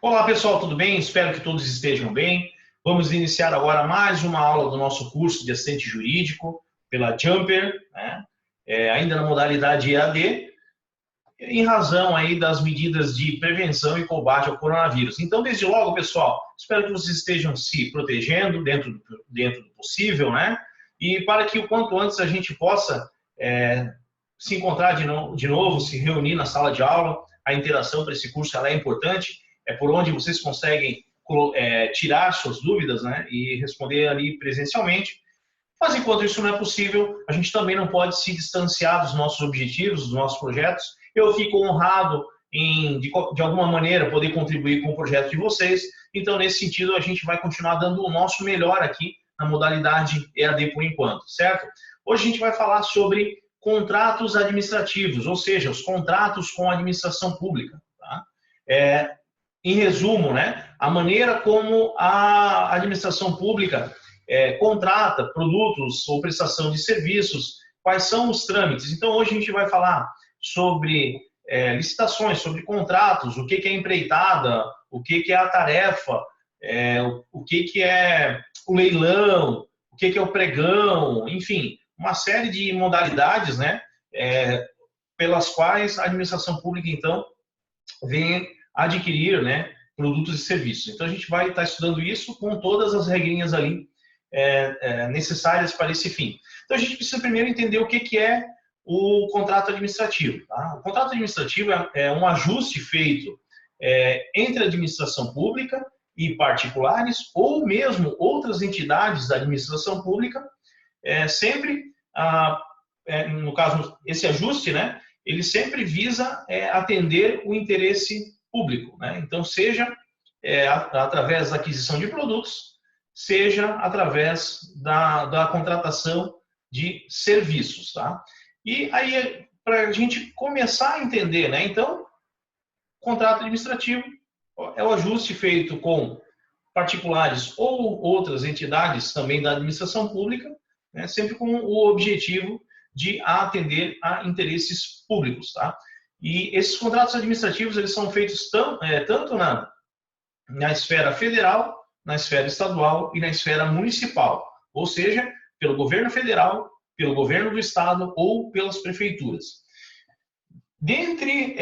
Olá pessoal, tudo bem? Espero que todos estejam bem. Vamos iniciar agora mais uma aula do nosso curso de assistente jurídico pela Jumper, né? Ainda na modalidade EAD, em razão aí das medidas de prevenção e combate ao coronavírus. Então, desde logo, pessoal, espero que vocês estejam se protegendo dentro do possível, né? E para que o quanto antes a gente possa se encontrar de novo, se reunir na sala de aula. A interação para esse curso ela é importante, é por onde vocês conseguem tirar suas dúvidas, né, e responder ali presencialmente. Mas enquanto isso não é possível, a gente também não pode se distanciar dos nossos objetivos, dos nossos projetos. Eu fico honrado em, de alguma maneira, poder contribuir com o projeto de vocês. Então, nesse sentido, a gente vai continuar dando o nosso melhor aqui na modalidade EAD por enquanto, certo? Hoje a gente vai falar sobre contratos administrativos, ou seja, os contratos com a administração pública. Tá? Em resumo, né, a maneira como a administração pública contrata produtos ou prestação de serviços, quais são os trâmites. Então, hoje a gente vai falar sobre licitações, sobre contratos, o que é empreitada, o que é a tarefa, o que é o leilão, o que é o pregão, enfim, uma série de modalidades, né, pelas quais a administração pública, então, vem adquirir, né, produtos e serviços. Então, a gente vai estar estudando isso com todas as regrinhas ali necessárias para esse fim. Então, a gente precisa primeiro entender o que é o contrato administrativo. Tá? O contrato administrativo é um ajuste feito entre a administração pública e particulares, ou mesmo outras entidades da administração pública, sempre, no caso, esse ajuste, né, ele sempre visa atender o interesse público, né? Então, seja através da aquisição de produtos, seja através da contratação de serviços, tá? E aí, para a gente começar a entender, né? Então, contrato administrativo é o ajuste feito com particulares ou outras entidades também da administração pública, né? Sempre com o objetivo de atender a interesses públicos, tá? E esses contratos administrativos, eles são feitos tanto na esfera federal, na esfera estadual e na esfera municipal, ou seja, pelo governo federal, pelo governo do estado ou pelas prefeituras. Dentre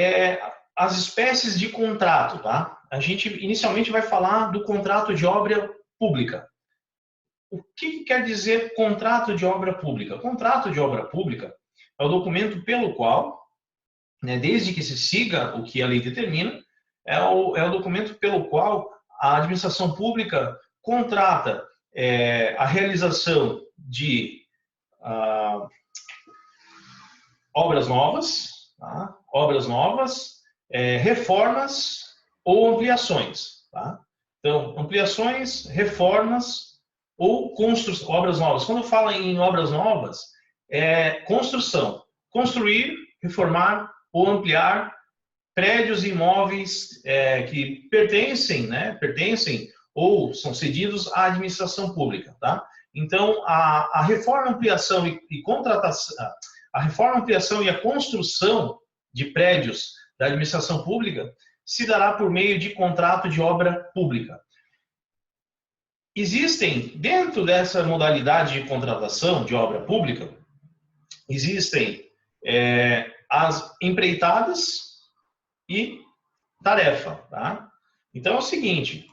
as espécies de contrato, tá? A gente inicialmente vai falar do contrato de obra pública. O que quer dizer contrato de obra pública? Contrato de obra pública é o documento pelo qual, né, desde que se siga o que a lei determina, é o documento pelo qual a administração pública contrata a realização de obras novas, tá? Reformas ou ampliações. Tá? Então, ampliações, reformas ou obras novas. Quando eu falo em obras novas, construção. Construir, reformar ou ampliar prédios e imóveis que pertencem ou são cedidos à administração pública. Tá? Então, a reforma, ampliação e contratação, a reforma, ampliação e a construção de prédios da administração pública se dará por meio de contrato de obra pública. Existem, dentro dessa modalidade de contratação de obra pública, existem as empreitadas e tarefa. Tá? Então, é o seguinte,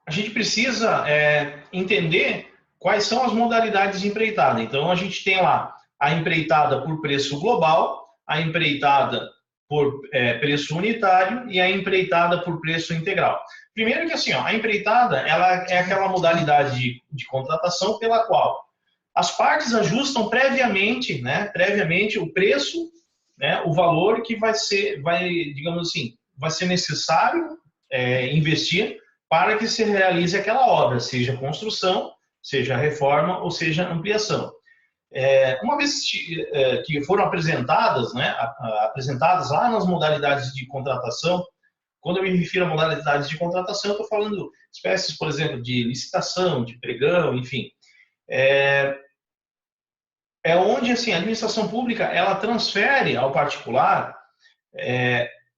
a gente precisa entender quais são as modalidades de empreitada. Então, a gente tem lá a empreitada por preço global, a empreitada por preço unitário e a empreitada por preço integral. Primeiro que assim, a empreitada ela é aquela modalidade de contratação pela qual as partes ajustam previamente o preço, né, o valor que vai ser necessário investir para que se realize aquela obra, seja construção, seja reforma ou seja ampliação. Uma vez que foram apresentadas, né, apresentadas lá nas modalidades de contratação, quando eu me refiro a modalidades de contratação, eu estou falando espécies, por exemplo, de licitação, de pregão, enfim. Onde assim, a administração pública ela transfere ao particular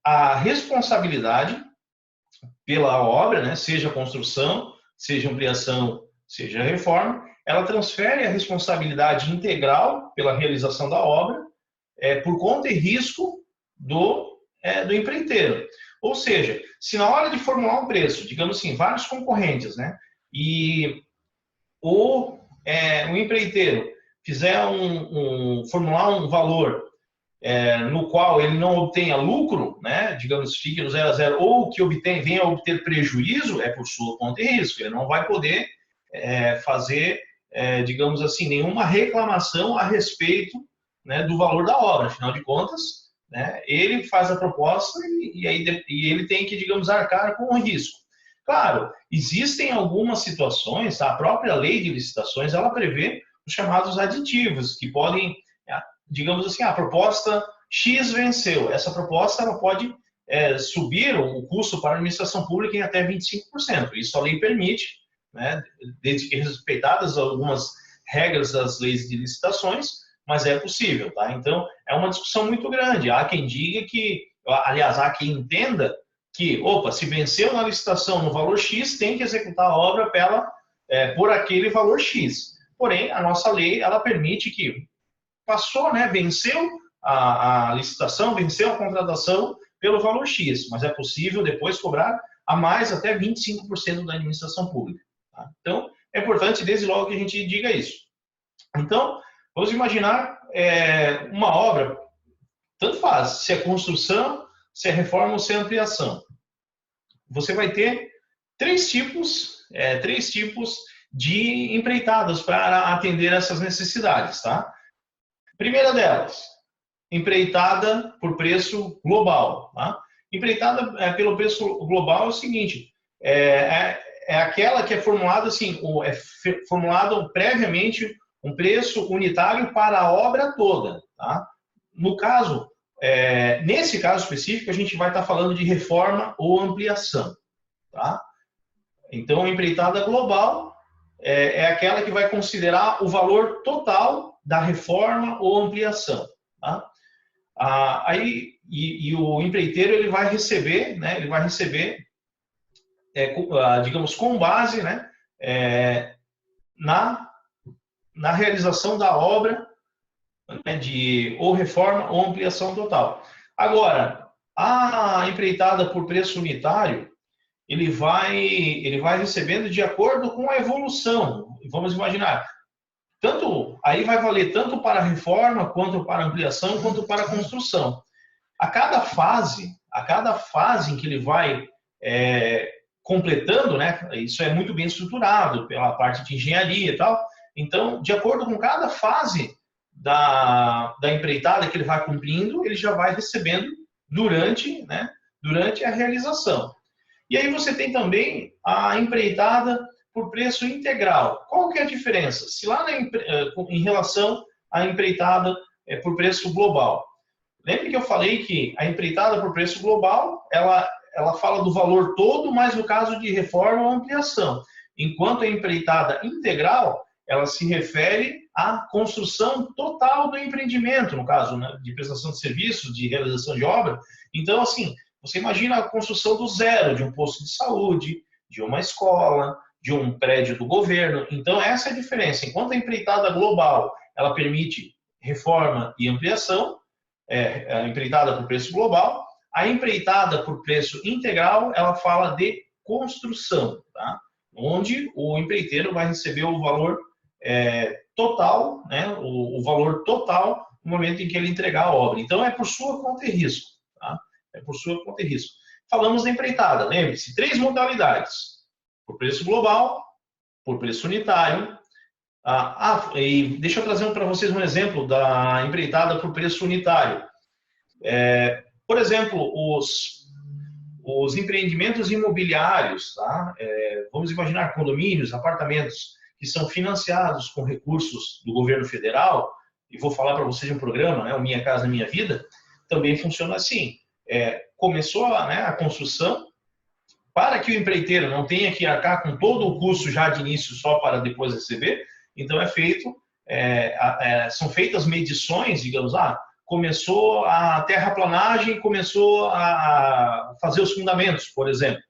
a responsabilidade pela obra, né, seja construção, seja ampliação, seja reforma, ela transfere a responsabilidade integral pela realização da obra por conta e risco do empreiteiro. Ou seja, se na hora de formular um preço, digamos assim, vários concorrentes, né, e o empreiteiro fizer formular um valor no qual ele não obtenha lucro, né, digamos, fique no 0 a 0, ou que venha a obter prejuízo, é por sua conta e risco. Ele não vai poder fazer, digamos assim, nenhuma reclamação a respeito, né, do valor da obra. Afinal de contas, né, ele faz a proposta e ele tem que, digamos, arcar com o risco. Claro, existem algumas situações, a própria lei de licitações, ela prevê os chamados aditivos, que podem, digamos assim, a proposta X venceu. Essa proposta ela pode subir o custo para a administração pública em até 25%. Isso a lei permite, né, desde que respeitadas algumas regras das leis de licitações, mas é possível, tá? Então, é uma discussão muito grande. Há quem diga que, aliás, há quem entenda que, se venceu na licitação no valor X, tem que executar a obra por aquele valor X. Porém, a nossa lei, ela permite que passou, né, venceu a licitação, venceu a contratação pelo valor X, mas é possível depois cobrar a mais até 25% da administração pública. Tá? Então, é importante desde logo que a gente diga isso. Então, vamos imaginar uma obra, tanto faz, se é construção, se é reforma ou se é ampliação. Você vai ter três tipos de empreitadas para atender essas necessidades, tá? Primeira delas, empreitada por preço global. Tá? Empreitada pelo preço global é o seguinte, é aquela que é formulada assim, formulado previamente um preço unitário para a obra toda. Tá? No caso, nesse caso específico, a gente vai estar falando de reforma ou ampliação. Tá? Então, empreitada global é aquela que vai considerar o valor total da reforma ou ampliação. Tá? O empreiteiro ele vai receber, né, digamos, com base, né, na realização da obra, né, ou reforma ou ampliação total. Agora, a empreitada por preço unitário, ele vai recebendo de acordo com a evolução. Vamos imaginar, aí vai valer tanto para a reforma, quanto para a ampliação, quanto para a construção. A cada fase em que ele vai completando, né, isso é muito bem estruturado pela parte de engenharia e tal. Então, de acordo com cada fase da empreitada que ele vai cumprindo, ele já vai recebendo durante a realização. E aí você tem também a empreitada por preço integral. Qual que é a diferença? Se lá em relação à empreitada por preço global. Lembre que eu falei que a empreitada por preço global, ela fala do valor todo, mas no caso de reforma ou ampliação. Enquanto a empreitada integral, ela se refere à construção total do empreendimento, no caso, né, de prestação de serviços, de realização de obra. Então, assim, você imagina a construção do zero de um posto de saúde, de uma escola, de um prédio do governo. Então, essa é a diferença. Enquanto a empreitada global, ela permite reforma e ampliação, a empreitada por preço global, a empreitada por preço integral, ela fala de construção, tá? Onde o empreiteiro vai receber o valor total, né? O valor total no momento em que ele entregar a obra. Então, é por sua conta e risco, tá? É por sua conta e risco. Falamos da empreitada, lembre-se, 3 modalidades. Por preço global, por preço unitário. E deixa eu trazer para vocês um exemplo da empreitada por preço unitário. Por exemplo, os empreendimentos imobiliários, tá? Vamos imaginar condomínios, apartamentos que são financiados com recursos do governo federal, e vou falar para vocês de um programa, né, o Minha Casa Minha Vida, também funciona assim. Começou a construção, para que o empreiteiro não tenha que arcar com todo o custo já de início só para depois receber, então são feitas medições, digamos, começou a terraplanagem e começou a fazer os fundamentos, por exemplo.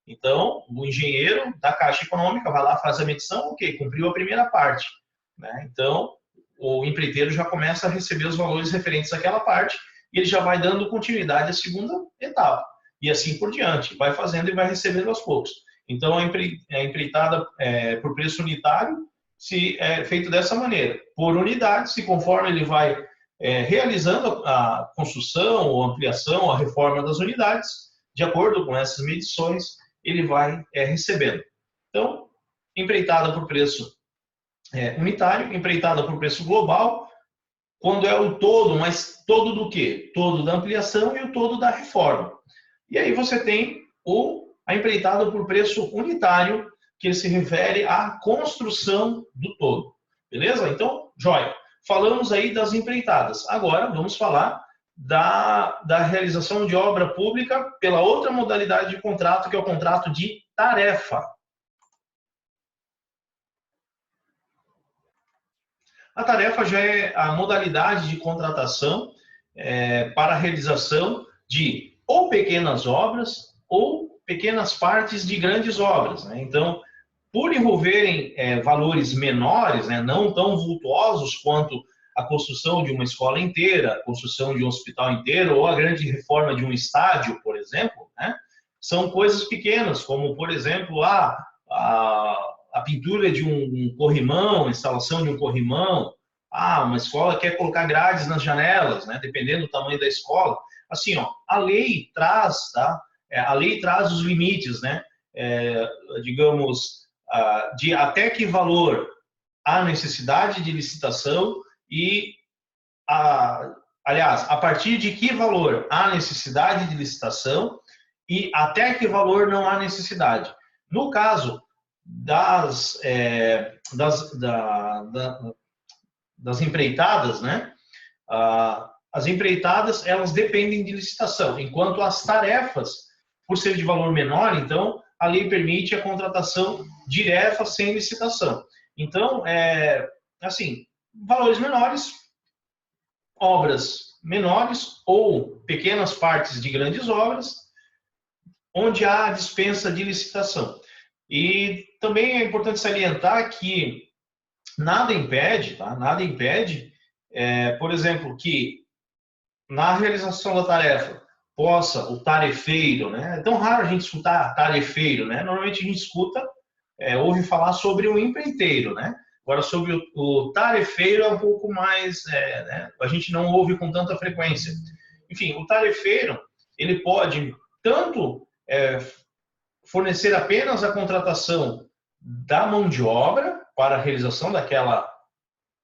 Então, o engenheiro da Caixa Econômica vai lá, faz a medição, ok, cumpriu a primeira parte, né? Então, o empreiteiro já começa a receber os valores referentes àquela parte e ele já vai dando continuidade à segunda etapa. E assim por diante, vai fazendo e vai recebendo aos poucos. Então, a empreitada por preço unitário se é feito dessa maneira. Por unidade, se conforme ele vai realizando a construção, ou ampliação, ou a reforma das unidades, de acordo com essas medições, ele vai recebendo. Então, empreitada por preço unitário, empreitada por preço global, quando é o todo, mas todo do quê? Todo da ampliação e o todo da reforma. E aí você tem a empreitada por preço unitário, que se refere à construção do todo. Beleza? Então, joia. Falamos aí das empreitadas. Agora, vamos falar da realização de obra pública pela outra modalidade de contrato, que é o contrato de tarefa. A tarefa já é a modalidade de contratação para a realização de ou pequenas obras ou pequenas partes de grandes obras, né? Então, por envolverem valores menores, né, não tão vultuosos quanto a construção de uma escola inteira, a construção de um hospital inteiro ou a grande reforma de um estádio, por exemplo, né, são coisas pequenas, como, por exemplo, a pintura de um corrimão, a instalação de um corrimão, uma escola quer colocar grades nas janelas, né, dependendo do tamanho da escola. Assim, ó, a lei traz, tá? A lei traz os limites, né? Digamos, de até que valor há necessidade de licitação e, aliás, a partir de que valor há necessidade de licitação e até que valor não há necessidade. No caso das empreitadas, né? As empreitadas, elas dependem de licitação, enquanto as tarefas, por ser de valor menor, então, a lei permite a contratação direta sem licitação. Então, assim, valores menores, obras menores ou pequenas partes de grandes obras, onde há dispensa de licitação. E também é importante salientar que nada impede, tá? Nada impede, por exemplo, que na realização da tarefa possa o tarefeiro, né? É tão raro a gente escutar tarefeiro, né? Normalmente a gente escuta, ouve falar sobre o empreiteiro, né? Agora, sobre o tarefeiro é um pouco mais, né? A gente não ouve com tanta frequência. Enfim, o tarefeiro, ele pode tanto fornecer apenas a contratação da mão de obra para a realização daquela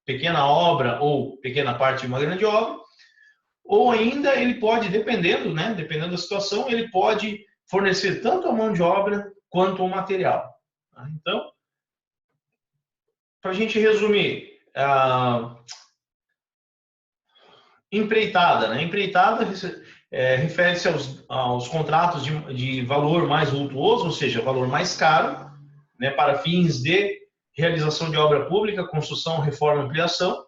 pequena obra ou pequena parte de uma grande obra, ou ainda ele pode, dependendo, né, dependendo da situação, ele pode fornecer tanto a mão de obra quanto o material. Então, para a gente resumir, empreitada, né? Empreitada refere-se aos contratos de valor mais vultuoso, ou seja, valor mais caro, né, para fins de realização de obra pública, construção, reforma, ampliação,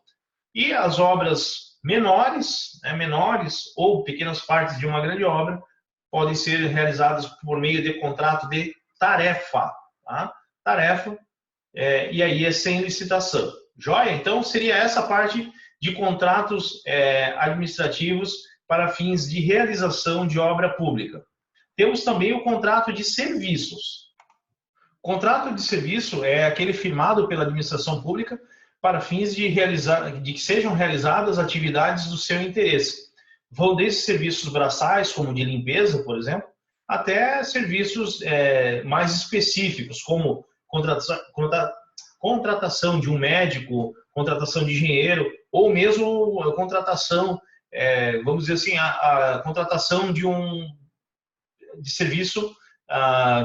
e as obras menores, né, menores ou pequenas partes de uma grande obra podem ser realizadas por meio de contrato de tarefa, tá? Tarefa, e aí é sem licitação. Joia? Então, seria essa parte de contratos administrativos para fins de realização de obra pública. Temos também o contrato de serviços. O contrato de serviço é aquele firmado pela administração pública para fins de que sejam realizadas atividades do seu interesse. Vão desde serviços braçais, como de limpeza, por exemplo, até serviços mais específicos, como contratação de um médico, contratação de engenheiro, ou mesmo a contratação, vamos dizer assim, a contratação de serviço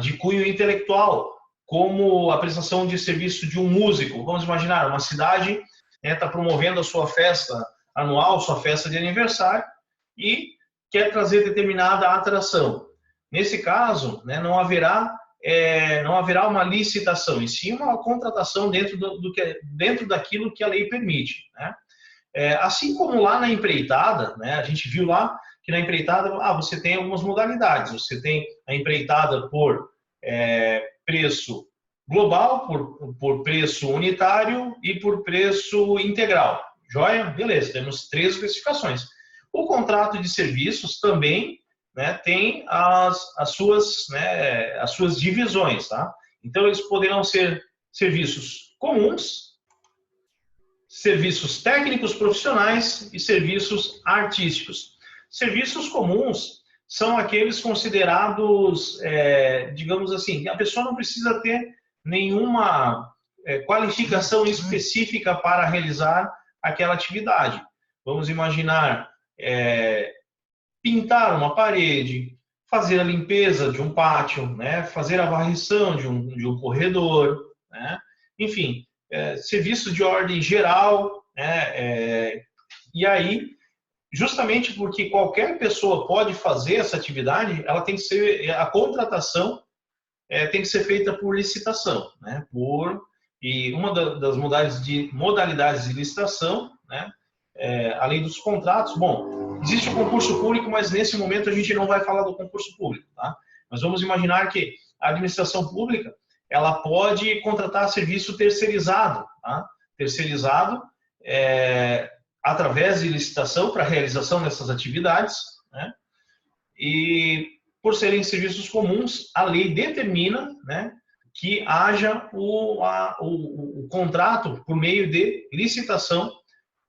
de cunho intelectual, como a prestação de serviço de um músico. Vamos imaginar, uma cidade está promovendo a sua festa anual, sua festa de aniversário, e quer trazer determinada atração. Nesse caso, né, não haverá uma licitação, e sim uma contratação dentro daquilo que a lei permite, né? Assim como lá na empreitada, né, a gente viu lá que na empreitada você tem algumas modalidades. Você tem a empreitada por preço global, por preço unitário e por preço integral. Joia? Beleza, temos 3 especificações. O contrato de serviços também, né, tem as suas divisões. Tá? Então, eles poderão ser serviços comuns, serviços técnicos profissionais e serviços artísticos. Serviços comuns são aqueles considerados, digamos assim, a pessoa não precisa ter nenhuma qualificação específica para realizar aquela atividade. Vamos imaginar pintar uma parede, fazer a limpeza de um pátio, né? Fazer a varrição de um corredor, né? Enfim, serviços de ordem geral, né? E aí, justamente porque qualquer pessoa pode fazer essa atividade, ela tem que ser, a contratação tem que ser feita por licitação, né? E uma das modalidades de licitação, né? Além dos contratos, bom, existe o concurso público, mas nesse momento a gente não vai falar do concurso público, tá? Mas vamos imaginar que a administração pública, ela pode contratar serviço terceirizado, tá? Terceirizado através de licitação para a realização dessas atividades, né? E por serem serviços comuns, a lei determina, né, que haja o contrato por meio de licitação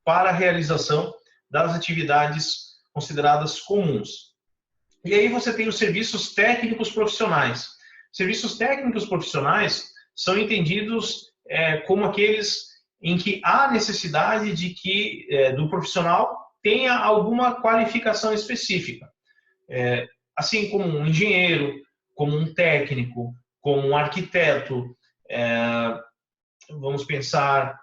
para a realização das atividades consideradas comuns. E aí você tem os serviços técnicos profissionais. Serviços técnicos profissionais são entendidos como aqueles em que há necessidade de que do profissional tenha alguma qualificação específica. Assim como um engenheiro, como um técnico, como um arquiteto, vamos pensar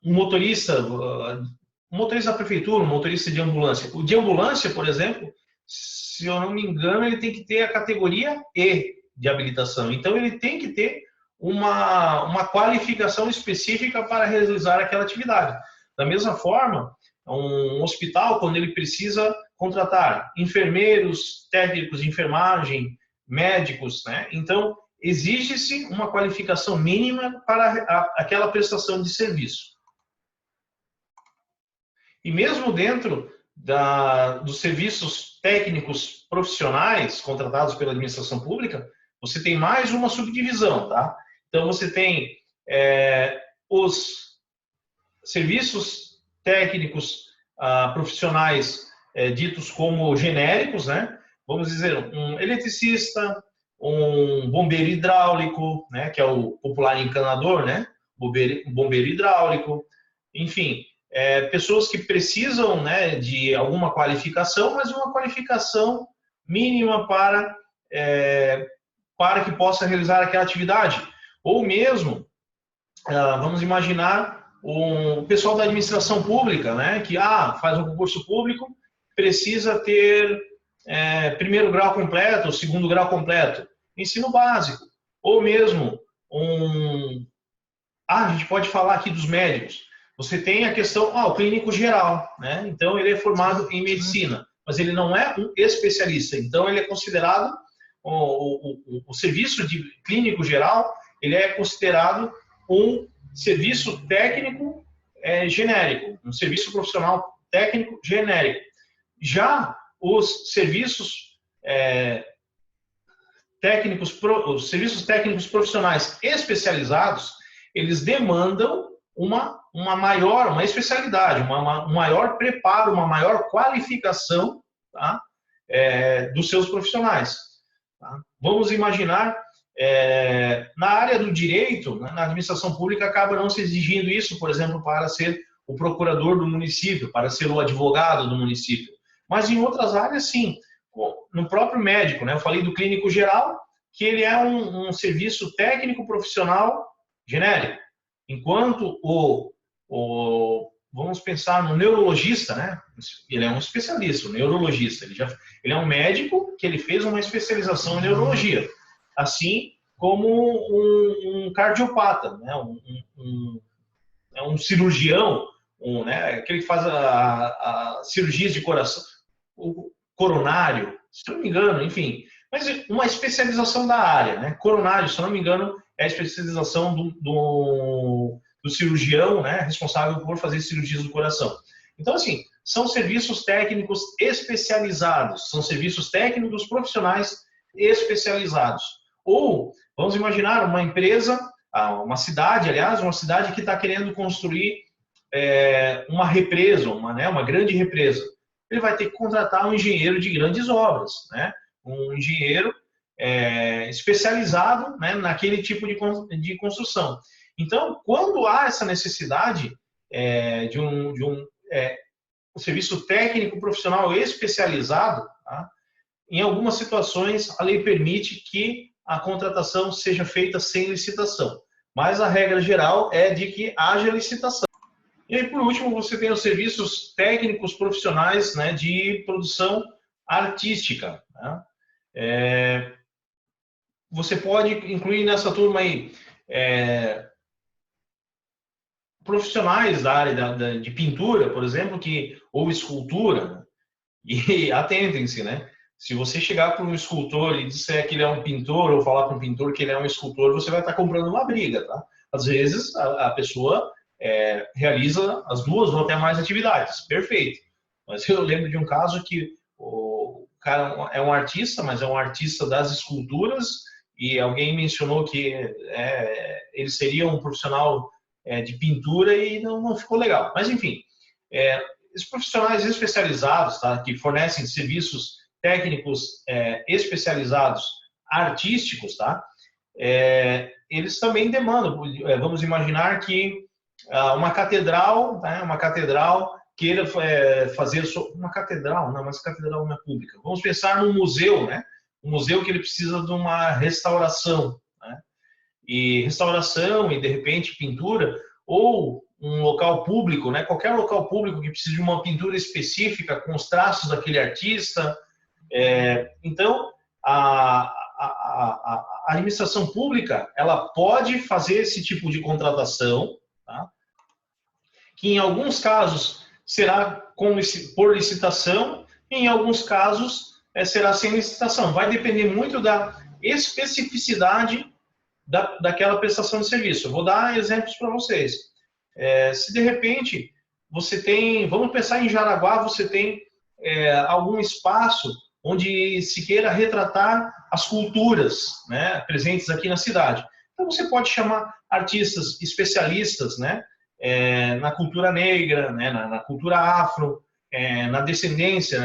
um motorista da prefeitura, um motorista de ambulância. O de ambulância, por exemplo, se eu não me engano, ele tem que ter a categoria E de habilitação. Então, ele tem que ter uma qualificação específica para realizar aquela atividade. Da mesma forma, um hospital, quando ele precisa contratar enfermeiros, técnicos de enfermagem, médicos, né? Então, exige-se uma qualificação mínima para aquela prestação de serviço. E mesmo dentro dos serviços técnicos profissionais contratados pela administração pública, você tem mais uma subdivisão, tá? Então, você tem os serviços técnicos profissionais ditos como genéricos, né? Vamos dizer, um eletricista, um bombeiro hidráulico, né? Que é o popular encanador, né? Bombeiro hidráulico, enfim, pessoas que precisam, né, de alguma qualificação, mas uma qualificação mínima para que possa realizar aquela atividade. Ou mesmo, vamos imaginar o pessoal da administração pública, né, que faz um concurso público, precisa ter primeiro grau completo, segundo grau completo, ensino básico. Ou mesmo, a gente pode falar aqui dos médicos. Você tem a questão, o clínico geral, né? Então, ele é formado em medicina, mas ele não é um especialista. Então, ele é considerado, o serviço de clínico geral, ele é considerado um serviço técnico genérico, um serviço profissional técnico genérico. Já os serviços os serviços técnicos profissionais especializados, eles demandam uma especialidade, um maior preparo, uma maior qualificação, tá? Dos seus profissionais. Tá? Vamos imaginar, na área do direito, na administração pública, acaba não se exigindo isso, por exemplo, para ser o procurador do município, para ser o advogado do município. Mas em outras áreas, sim. No próprio médico, né? Eu falei do clínico geral, que ele é um serviço técnico profissional genérico. Enquanto vamos pensar no neurologista, né? Ele é um especialista, o neurologista. Ele é um médico que ele fez uma especialização em neurologia. Assim como um cardiopata, né? Um cirurgião, né, aquele que faz a cirurgias de coração, o coronário, se eu não me engano, enfim, mas uma especialização da área, né? Coronário, se eu não me engano, é a especialização do cirurgião, né, responsável por fazer cirurgias do coração. Então, assim, são serviços técnicos especializados, são serviços técnicos profissionais especializados. Ou, vamos imaginar uma empresa, uma cidade, aliás, uma cidade que está querendo construir uma represa, uma grande represa. Ele vai ter que contratar um engenheiro de grandes obras, né? Um engenheiro especializado, né, naquele tipo de construção. Então, quando há essa necessidade de um serviço técnico profissional especializado, tá? Em algumas situações a lei permite que a contratação seja feita sem licitação, mas a regra geral é de que haja licitação. E aí, por último, você tem os serviços técnicos profissionais, né, de produção artística, né? Você pode incluir nessa turma aí profissionais da área de pintura, por exemplo, ou escultura. E atentem-se, né? Se você chegar para um escultor e disser que ele é um pintor, ou falar para um pintor que ele é um escultor, você vai estar comprando uma briga, tá? Às vezes, a pessoa realiza as duas ou até mais atividades, perfeito. Mas eu lembro de um caso que o cara é um artista, mas é um artista das esculturas, e alguém mencionou que ele seria um profissional de pintura e não ficou legal. Mas, enfim, esses profissionais especializados, tá, que fornecem serviços técnicos especializados artísticos, tá, eles também demandam. Vamos imaginar que uma catedral, né, queira fazer uma catedral, não, mas catedral não é pública. Vamos pensar num museu, né, um museu que ele precisa de uma restauração, né, e restauração e de repente pintura, ou um local público, né, qualquer local público que precise de uma pintura específica com os traços daquele artista. Então, a administração pública, ela pode fazer esse tipo de contratação, tá? Que em alguns casos será por licitação, e em alguns casos será sem licitação. Vai depender muito da especificidade daquela prestação de serviço. Eu vou dar exemplos para vocês. Se de repente você tem, vamos pensar em Jaraguá, você tem algum espaço onde se queira retratar as culturas, né, presentes aqui na cidade. Então você pode chamar artistas especialistas, né, na cultura negra, né, na cultura afro, nas descendências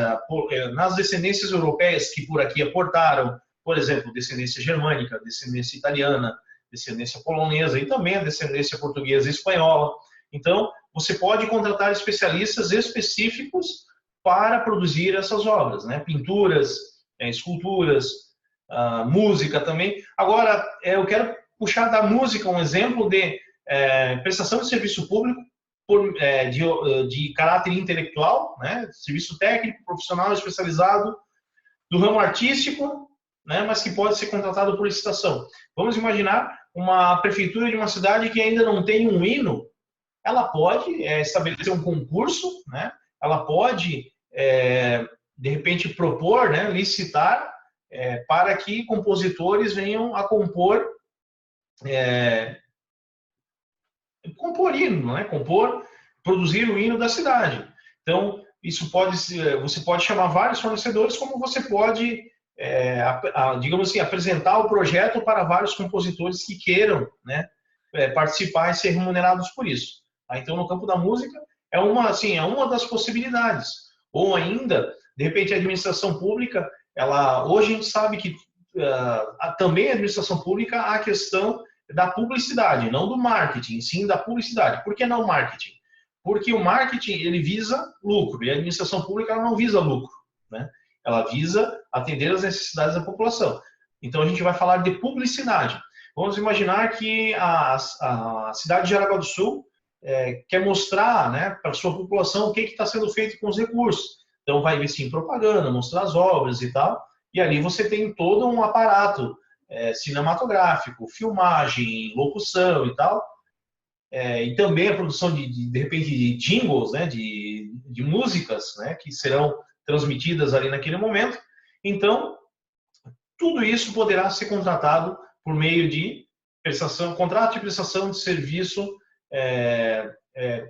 europeias que por aqui aportaram, por exemplo, descendência germânica, descendência italiana, descendência polonesa e também a descendência portuguesa e espanhola. Então, você pode contratar especialistas específicos para produzir essas obras, né? Pinturas, esculturas, música também. Agora, eu quero puxar da música um exemplo de prestação de serviço público de caráter intelectual, né? Serviço técnico, profissional, especializado do ramo artístico, né? Mas que pode ser contratado por licitação. Vamos imaginar uma prefeitura de uma cidade que ainda não tem um hino, ela pode estabelecer um concurso, né? Ela pode, de repente, propor, né, licitar, para que compositores venham a compor hino, né? Produzir o hino da cidade. Então, isso você pode chamar vários fornecedores, como você pode, digamos assim, apresentar o projeto para vários compositores que queiram, né, participar e ser remunerados por isso. Então, no campo da música, é uma das possibilidades. Ou ainda, de repente, a administração pública, hoje a gente sabe que também a administração pública há a questão da publicidade, não do marketing, sim da publicidade. Por que não marketing? Porque o marketing, ele visa lucro, e a administração pública ela não visa lucro, né? Ela visa atender às necessidades da população. Então, a gente vai falar de publicidade. Vamos imaginar que a cidade de Jaraguá do Sul quer mostrar, né, para a sua população o que está sendo feito com os recursos. Então, vai investir em propaganda, mostrar as obras e tal, e ali você tem todo um aparato cinematográfico, filmagem, locução e tal. e também a produção de repente, de jingles, né, de músicas, né, que serão transmitidas ali naquele momento. Então, tudo isso poderá ser contratado por meio de contrato de prestação de serviço,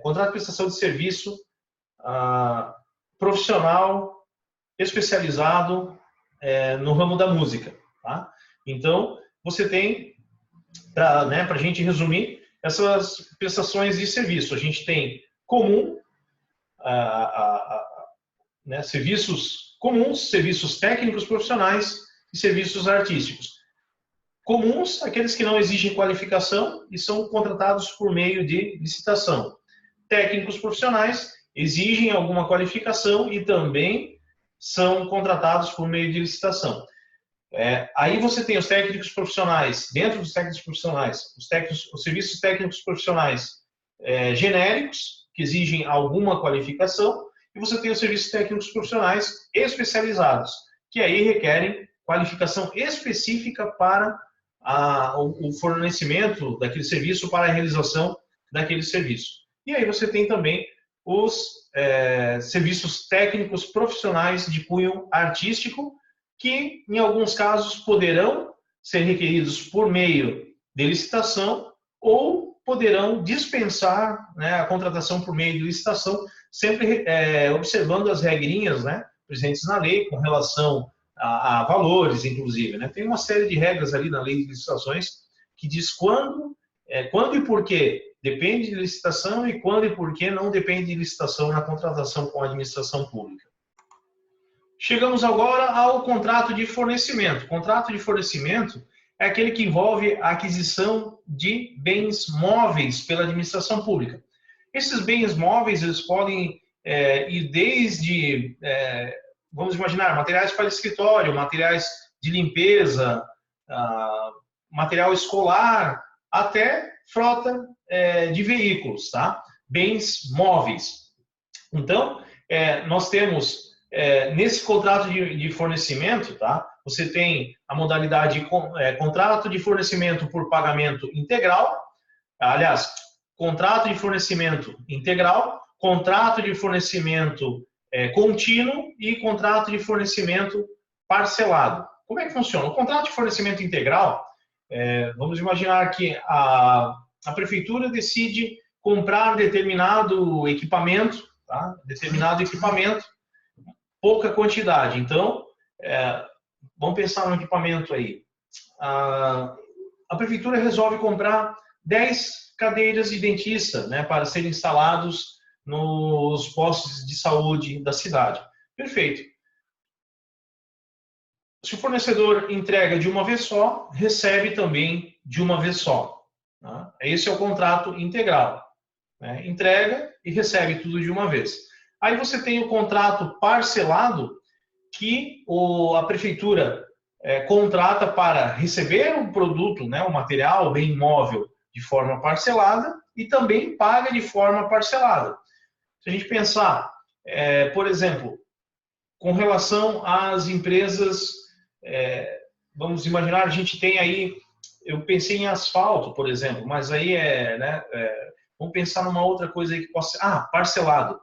contrato de prestação de serviço profissional, especializado no ramo da música. Tá? Então, você tem, para a gente resumir, essas prestações de serviço. A gente tem comum, serviços comuns, serviços técnicos profissionais e serviços artísticos. Comuns, aqueles que não exigem qualificação e são contratados por meio de licitação. Técnicos profissionais exigem alguma qualificação e também são contratados por meio de licitação. Aí você tem os técnicos profissionais, dentro dos técnicos profissionais, os serviços técnicos profissionais genéricos, que exigem alguma qualificação, e você tem os serviços técnicos profissionais especializados, que aí requerem qualificação específica para o fornecimento daquele serviço, para a realização daquele serviço. E aí você tem também os serviços técnicos profissionais de cunho artístico, que em alguns casos poderão ser requeridos por meio de licitação ou poderão dispensar, né, a contratação por meio de licitação, sempre observando as regrinhas, né, presentes na lei com relação a valores, inclusive. Né? Tem uma série de regras ali na lei de licitações que diz quando e por quê depende de licitação e quando e por que não depende de licitação na contratação com a administração pública. Chegamos agora ao contrato de fornecimento. O contrato de fornecimento é aquele que envolve a aquisição de bens móveis pela administração pública. Esses bens móveis, eles podem ir desde, vamos imaginar, materiais para escritório, materiais de limpeza, material escolar, até frota de veículos, tá? Bens móveis. Então, nós temos, nesse contrato de fornecimento, tá? Você tem a modalidade contrato de fornecimento por pagamento integral, aliás, contrato de fornecimento integral, contrato de fornecimento contínuo e contrato de fornecimento parcelado. Como é que funciona? O contrato de fornecimento integral, vamos imaginar que a prefeitura decide comprar determinado equipamento, tá? Pouca quantidade. Então, vamos pensar no equipamento aí. A prefeitura resolve comprar 10 cadeiras de dentista, né, para serem instalados nos postos de saúde da cidade. Perfeito. Se o fornecedor entrega de uma vez só, recebe também de uma vez só. Tá? Esse é o contrato integral. Né? Entrega e recebe tudo de uma vez. Aí você tem o contrato parcelado, que a prefeitura contrata para receber o produto, né, o material, o bem imóvel, de forma parcelada e também paga de forma parcelada. Se a gente pensar, por exemplo, com relação às empresas, vamos imaginar, a gente tem aí, eu pensei em asfalto, por exemplo, mas aí vamos pensar numa outra coisa aí que possa ser, parcelado.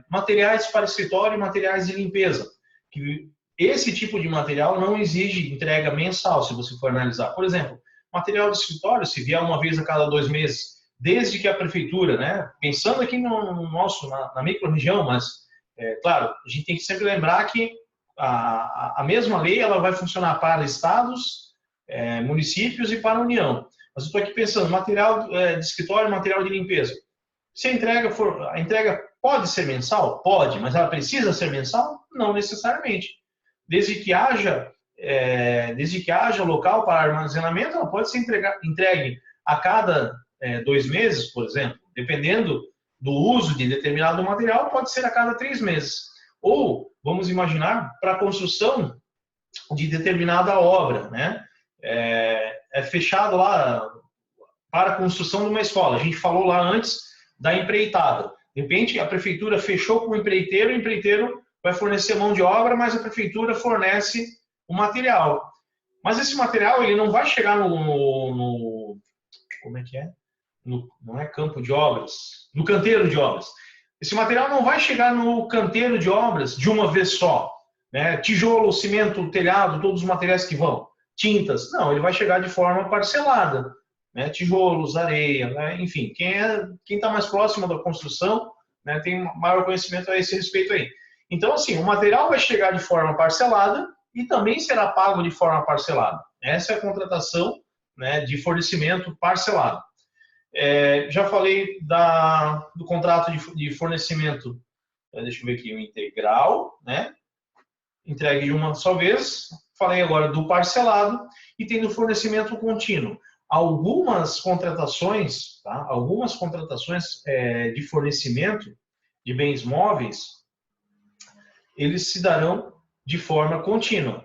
Materiais para escritório e materiais de limpeza. Que esse tipo de material não exige entrega mensal, se você for analisar. Por exemplo, material de escritório, se vier uma vez a cada 2 meses, desde que a prefeitura, né, pensando aqui na micro-região, mas, claro, a gente tem que sempre lembrar que a mesma lei ela vai funcionar para estados, municípios e para a União. Mas eu estou aqui pensando, material de escritório, material de limpeza. Se a entrega pode ser mensal? Pode, mas ela precisa ser mensal? Não necessariamente. Desde que haja local para armazenamento, ela pode ser entregue a cada 2 meses, por exemplo. Dependendo do uso de determinado material, pode ser a cada 3 meses. Ou, vamos imaginar, para a construção de determinada obra, né? Fechado lá para a construção de uma escola. A gente falou lá antes da empreitada. De repente, a prefeitura fechou com o empreiteiro vai fornecer mão de obra, mas a prefeitura fornece o material. Mas esse material ele não vai chegar não é campo de obras, no canteiro de obras. Esse material não vai chegar no canteiro de obras de uma vez só, né? Tijolo, cimento, telhado, todos os materiais que vão, tintas, não, ele vai chegar de forma parcelada, né? Tijolos, areia, né? Enfim, quem está mais próximo da construção, né, tem maior conhecimento a esse respeito aí. Então, assim, o material vai chegar de forma parcelada e também será pago de forma parcelada. Essa é a contratação, né, de fornecimento parcelado. Já falei do contrato de fornecimento, deixa eu ver aqui, o integral, né? Entregue de uma só vez. Falei agora do parcelado e tem do fornecimento contínuo. Algumas contratações, tá? Algumas contratações de fornecimento de bens móveis, eles se darão de forma contínua.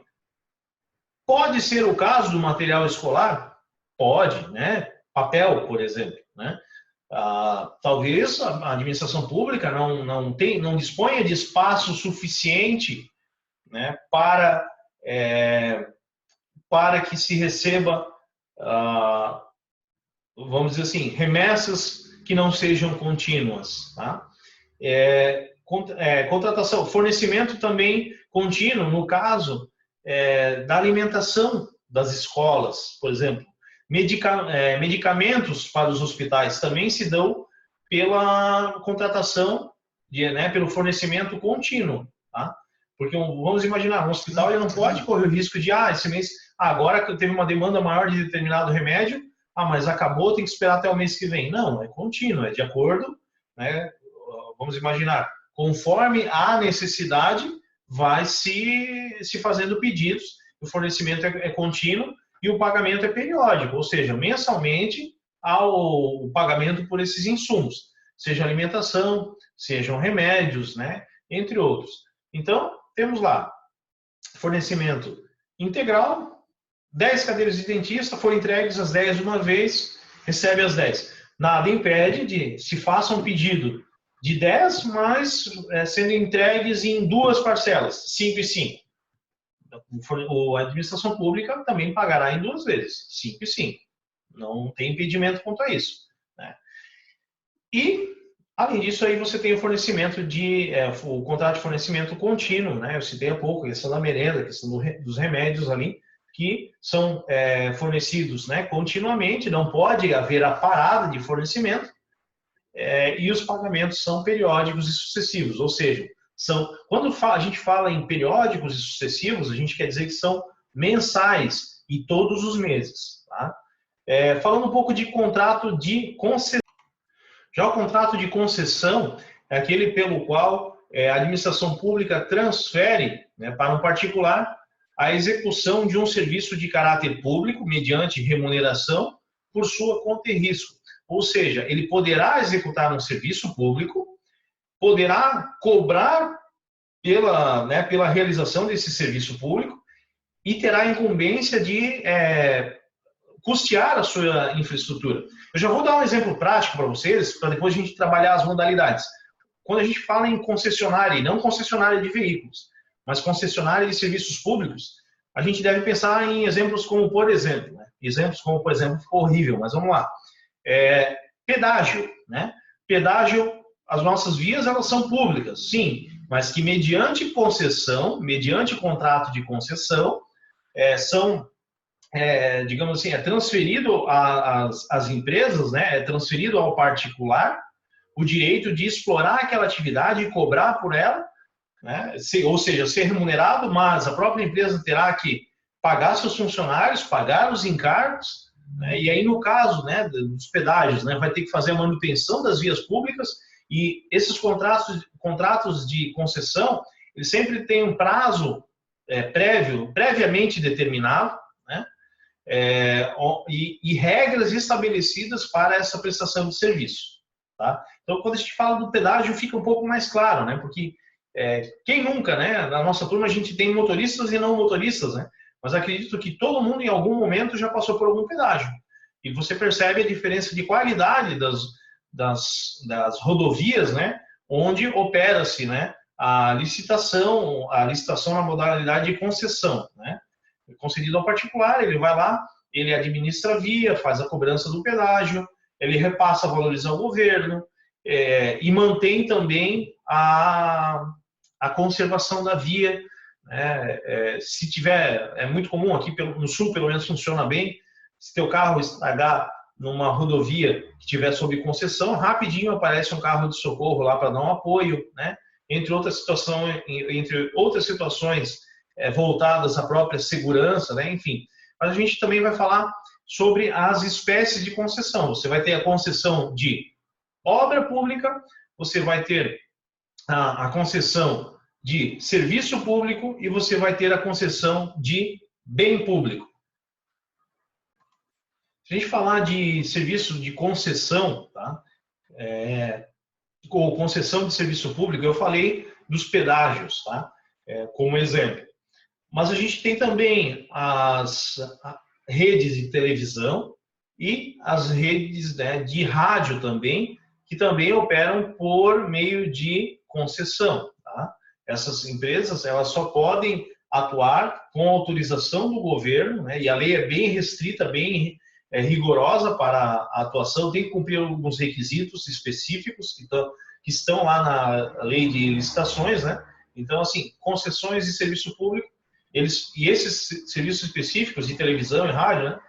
Pode ser o caso do material escolar? Pode, né? Papel, por exemplo, né? Talvez a administração pública não disponha de espaço suficiente, né, para que se receba, vamos dizer assim, remessas que não sejam contínuas. Tá? Contratação, fornecimento também contínuo, no caso da alimentação das escolas, por exemplo. Medicamentos para os hospitais também se dão pela contratação, pelo fornecimento contínuo. Tá? Porque vamos imaginar, um hospital ele não pode correr o risco de, esse mês, agora teve uma demanda maior de determinado remédio, mas acabou, tem que esperar até o mês que vem. Não, é contínuo, é de acordo, né? Vamos imaginar, conforme a necessidade, vai se fazendo pedidos, o fornecimento é contínuo, e o pagamento é periódico, ou seja, mensalmente há o pagamento por esses insumos, seja alimentação, sejam remédios, né, entre outros. Então, temos lá fornecimento integral, 10 cadeiras de dentista, foram entregues as 10 de uma vez, recebe as 10. Nada impede de se faça um pedido de 10, mas sendo entregues em 2 parcelas, 5 e 5. A administração pública também pagará em 2 vezes, 5 e 5. Não tem impedimento quanto a isso. Né? E, além disso, aí você tem o fornecimento o contrato de fornecimento contínuo, né? Eu citei há pouco a questão da merenda, a questão dos remédios ali, que são fornecidos, né, continuamente, não pode haver a parada de fornecimento, e os pagamentos são periódicos e sucessivos, ou seja, quando a gente fala em periódicos e sucessivos, a gente quer dizer que são mensais e todos os meses. Tá? Falando um pouco de contrato de concessão. Já o contrato de concessão é aquele pelo qual a administração pública transfere, né, para um particular a execução de um serviço de caráter público mediante remuneração por sua conta e risco. Ou seja, ele poderá executar um serviço público, poderá cobrar pela realização desse serviço público e terá a incumbência de custear a sua infraestrutura. Eu já vou dar um exemplo prático para vocês, para depois a gente trabalhar as modalidades. Quando a gente fala em concessionária, e não concessionária de veículos, mas concessionária de serviços públicos, a gente deve pensar em exemplos como, por exemplo, ficou horrível, mas vamos lá. Pedágio, né? Pedágio, as nossas vias, elas são públicas, sim, mas que mediante concessão, mediante contrato de concessão, digamos assim, transferido às empresas, né? É transferido ao particular o direito de explorar aquela atividade e cobrar por ela, né? Ou seja, ser remunerado, mas a própria empresa terá que pagar seus funcionários, pagar os encargos, né? E aí, no caso, né, dos pedágios, né, vai ter que fazer a manutenção das vias públicas, e esses contratos de concessão, eles sempre têm um prazo previamente determinado, né? E regras estabelecidas para essa prestação de serviço. Tá? Então, quando a gente fala do pedágio, fica um pouco mais claro, né? Porque quem nunca, né? Na nossa turma a gente tem motoristas e não motoristas, né? Mas acredito que todo mundo em algum momento já passou por algum pedágio. E você percebe a diferença de qualidade das rodovias, né? Onde opera-se, né, a licitação na modalidade de concessão, né? Concedido ao particular, ele vai lá, ele administra a via, faz a cobrança do pedágio, ele repassa valores ao governo e mantém também a conservação da via. Se tiver, é muito comum aqui no sul, pelo menos funciona bem, se teu carro estragar numa rodovia que tiver sob concessão, rapidinho aparece um carro de socorro lá para dar um apoio, né? Entre outras situações voltadas à própria segurança, né? Enfim. Mas a gente também vai falar sobre as espécies de concessão. Você vai ter a concessão de obra pública, você vai ter a concessão de serviço público e você vai ter a concessão de bem público. Se a gente falar de serviço de concessão, tá? Ou concessão de serviço público, eu falei dos pedágios, tá? Como exemplo. Mas a gente tem também as redes de televisão e as redes, né, de rádio também, que também operam por meio de concessão, tá? Essas empresas, elas só podem atuar com autorização do governo, né? E a lei é bem restrita, bem rigorosa para a atuação, tem que cumprir alguns requisitos específicos que estão lá na lei de licitações, né? Então, assim, concessões de serviço público, e esses serviços específicos de televisão e rádio, né?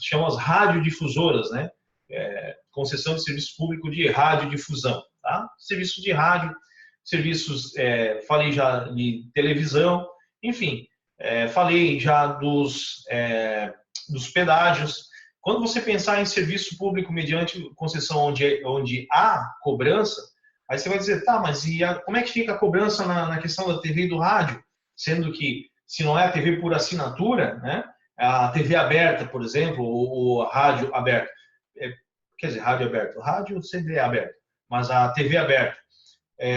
Chamam as radiodifusoras, né? Concessão de serviço público de radiodifusão, tá? Serviços de rádio, serviços, falei já de televisão, enfim, falei já dos pedágios. Quando você pensar em serviço público mediante concessão onde há cobrança, aí você vai dizer, tá, mas como é que fica a cobrança na questão da TV e do rádio? Sendo que, se não é a TV por assinatura, né, a TV aberta, por exemplo, ou a rádio aberta, quer dizer, rádio aberto, rádio sempre é aberto, mas a TV aberta,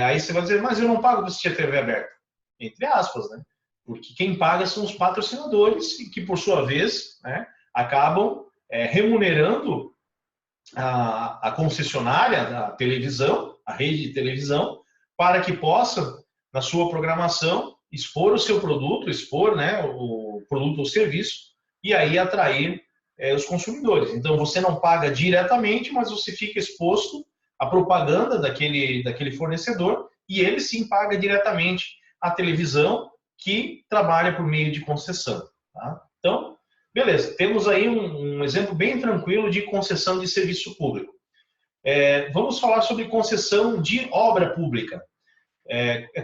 aí você vai dizer, mas eu não pago para assistir a TV aberta, entre aspas, né? Porque quem paga são os patrocinadores, que por sua vez, né, acabam remunerando a concessionária da televisão, a rede de televisão, para que possa, na sua programação, expor o seu produto, expor, né, o produto ou serviço, e aí atrair os consumidores. Então, você não paga diretamente, mas você fica exposto à propaganda daquele fornecedor, e ele sim paga diretamente a televisão, que trabalha por meio de concessão. Tá? Então, beleza, temos aí um exemplo bem tranquilo de concessão de serviço público. Vamos falar sobre concessão de obra pública.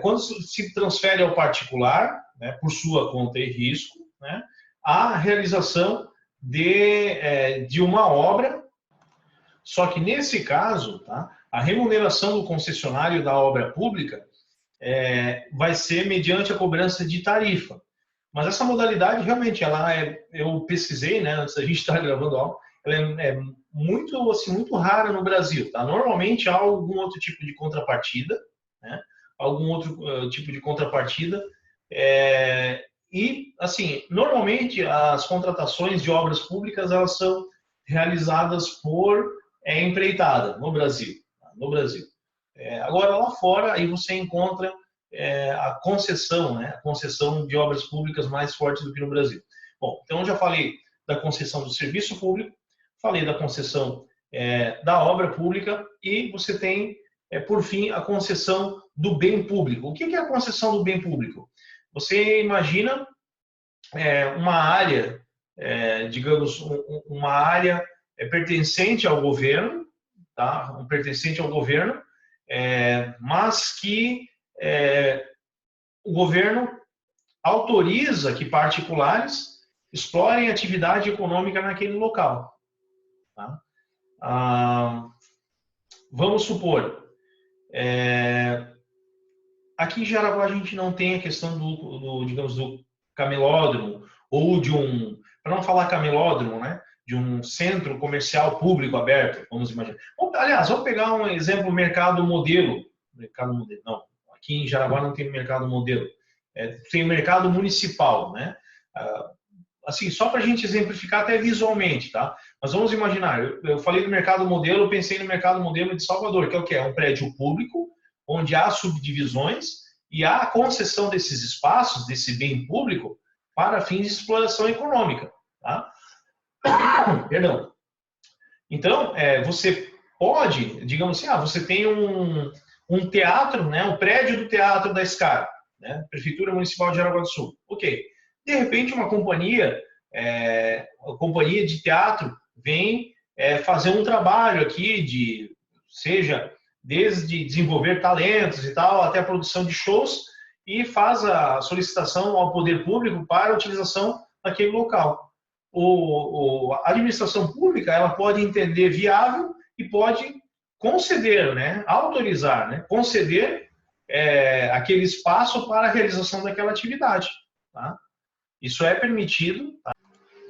Quando se transfere ao particular, né, por sua conta e risco, né, a realização de uma obra, só que nesse caso, tá, a remuneração do concessionário da obra pública vai ser mediante a cobrança de tarifa. Mas essa modalidade, realmente, eu pesquisei, né, antes da gente estar gravando a aula, ela é muito, assim, muito rara no Brasil. Tá? Normalmente há algum outro tipo de contrapartida, né? Algum outro tipo de contrapartida. E, assim, normalmente as contratações de obras públicas, elas são realizadas por empreitada no Brasil. Tá? No Brasil. Agora, lá fora, aí você encontra a concessão, né? A concessão de obras públicas mais forte do que no Brasil. Bom, então já falei da concessão do serviço público, falei da concessão da obra pública e você tem, por fim, a concessão do bem público. O que é a concessão do bem público? Você imagina uma área, digamos, uma área pertencente ao governo, tá? Pertencente ao governo, mas que o governo autoriza que particulares explorem atividade econômica naquele local. Tá? Vamos supor, aqui em Jaraguá a gente não tem a questão digamos, do camelódromo, ou para não falar camelódromo, né? De um centro comercial público aberto, vamos imaginar. Aliás, vamos pegar um exemplo, mercado modelo. Não, aqui em Jaraguá não tem mercado modelo. Tem o mercado municipal, né? Assim, só para a gente exemplificar até visualmente, tá? Mas vamos imaginar, eu falei do mercado modelo, eu pensei no mercado modelo de Salvador, que é o quê? É um prédio público, onde há subdivisões e há a concessão desses espaços, desse bem público, para fins de exploração econômica, tá? Perdão. Então, você pode, digamos assim, você tem um teatro, né, um prédio do Teatro da Escar, né, Prefeitura Municipal de Jaraguá do Sul. Ok. De repente, uma companhia de teatro vem fazer um trabalho aqui seja desde desenvolver talentos e tal, até a produção de shows, e faz a solicitação ao poder público para a utilização daquele local. A administração pública, ela pode entender viável e pode conceder, né, autorizar, né, conceder aquele espaço para a realização daquela atividade. Tá? Isso é permitido. Tá?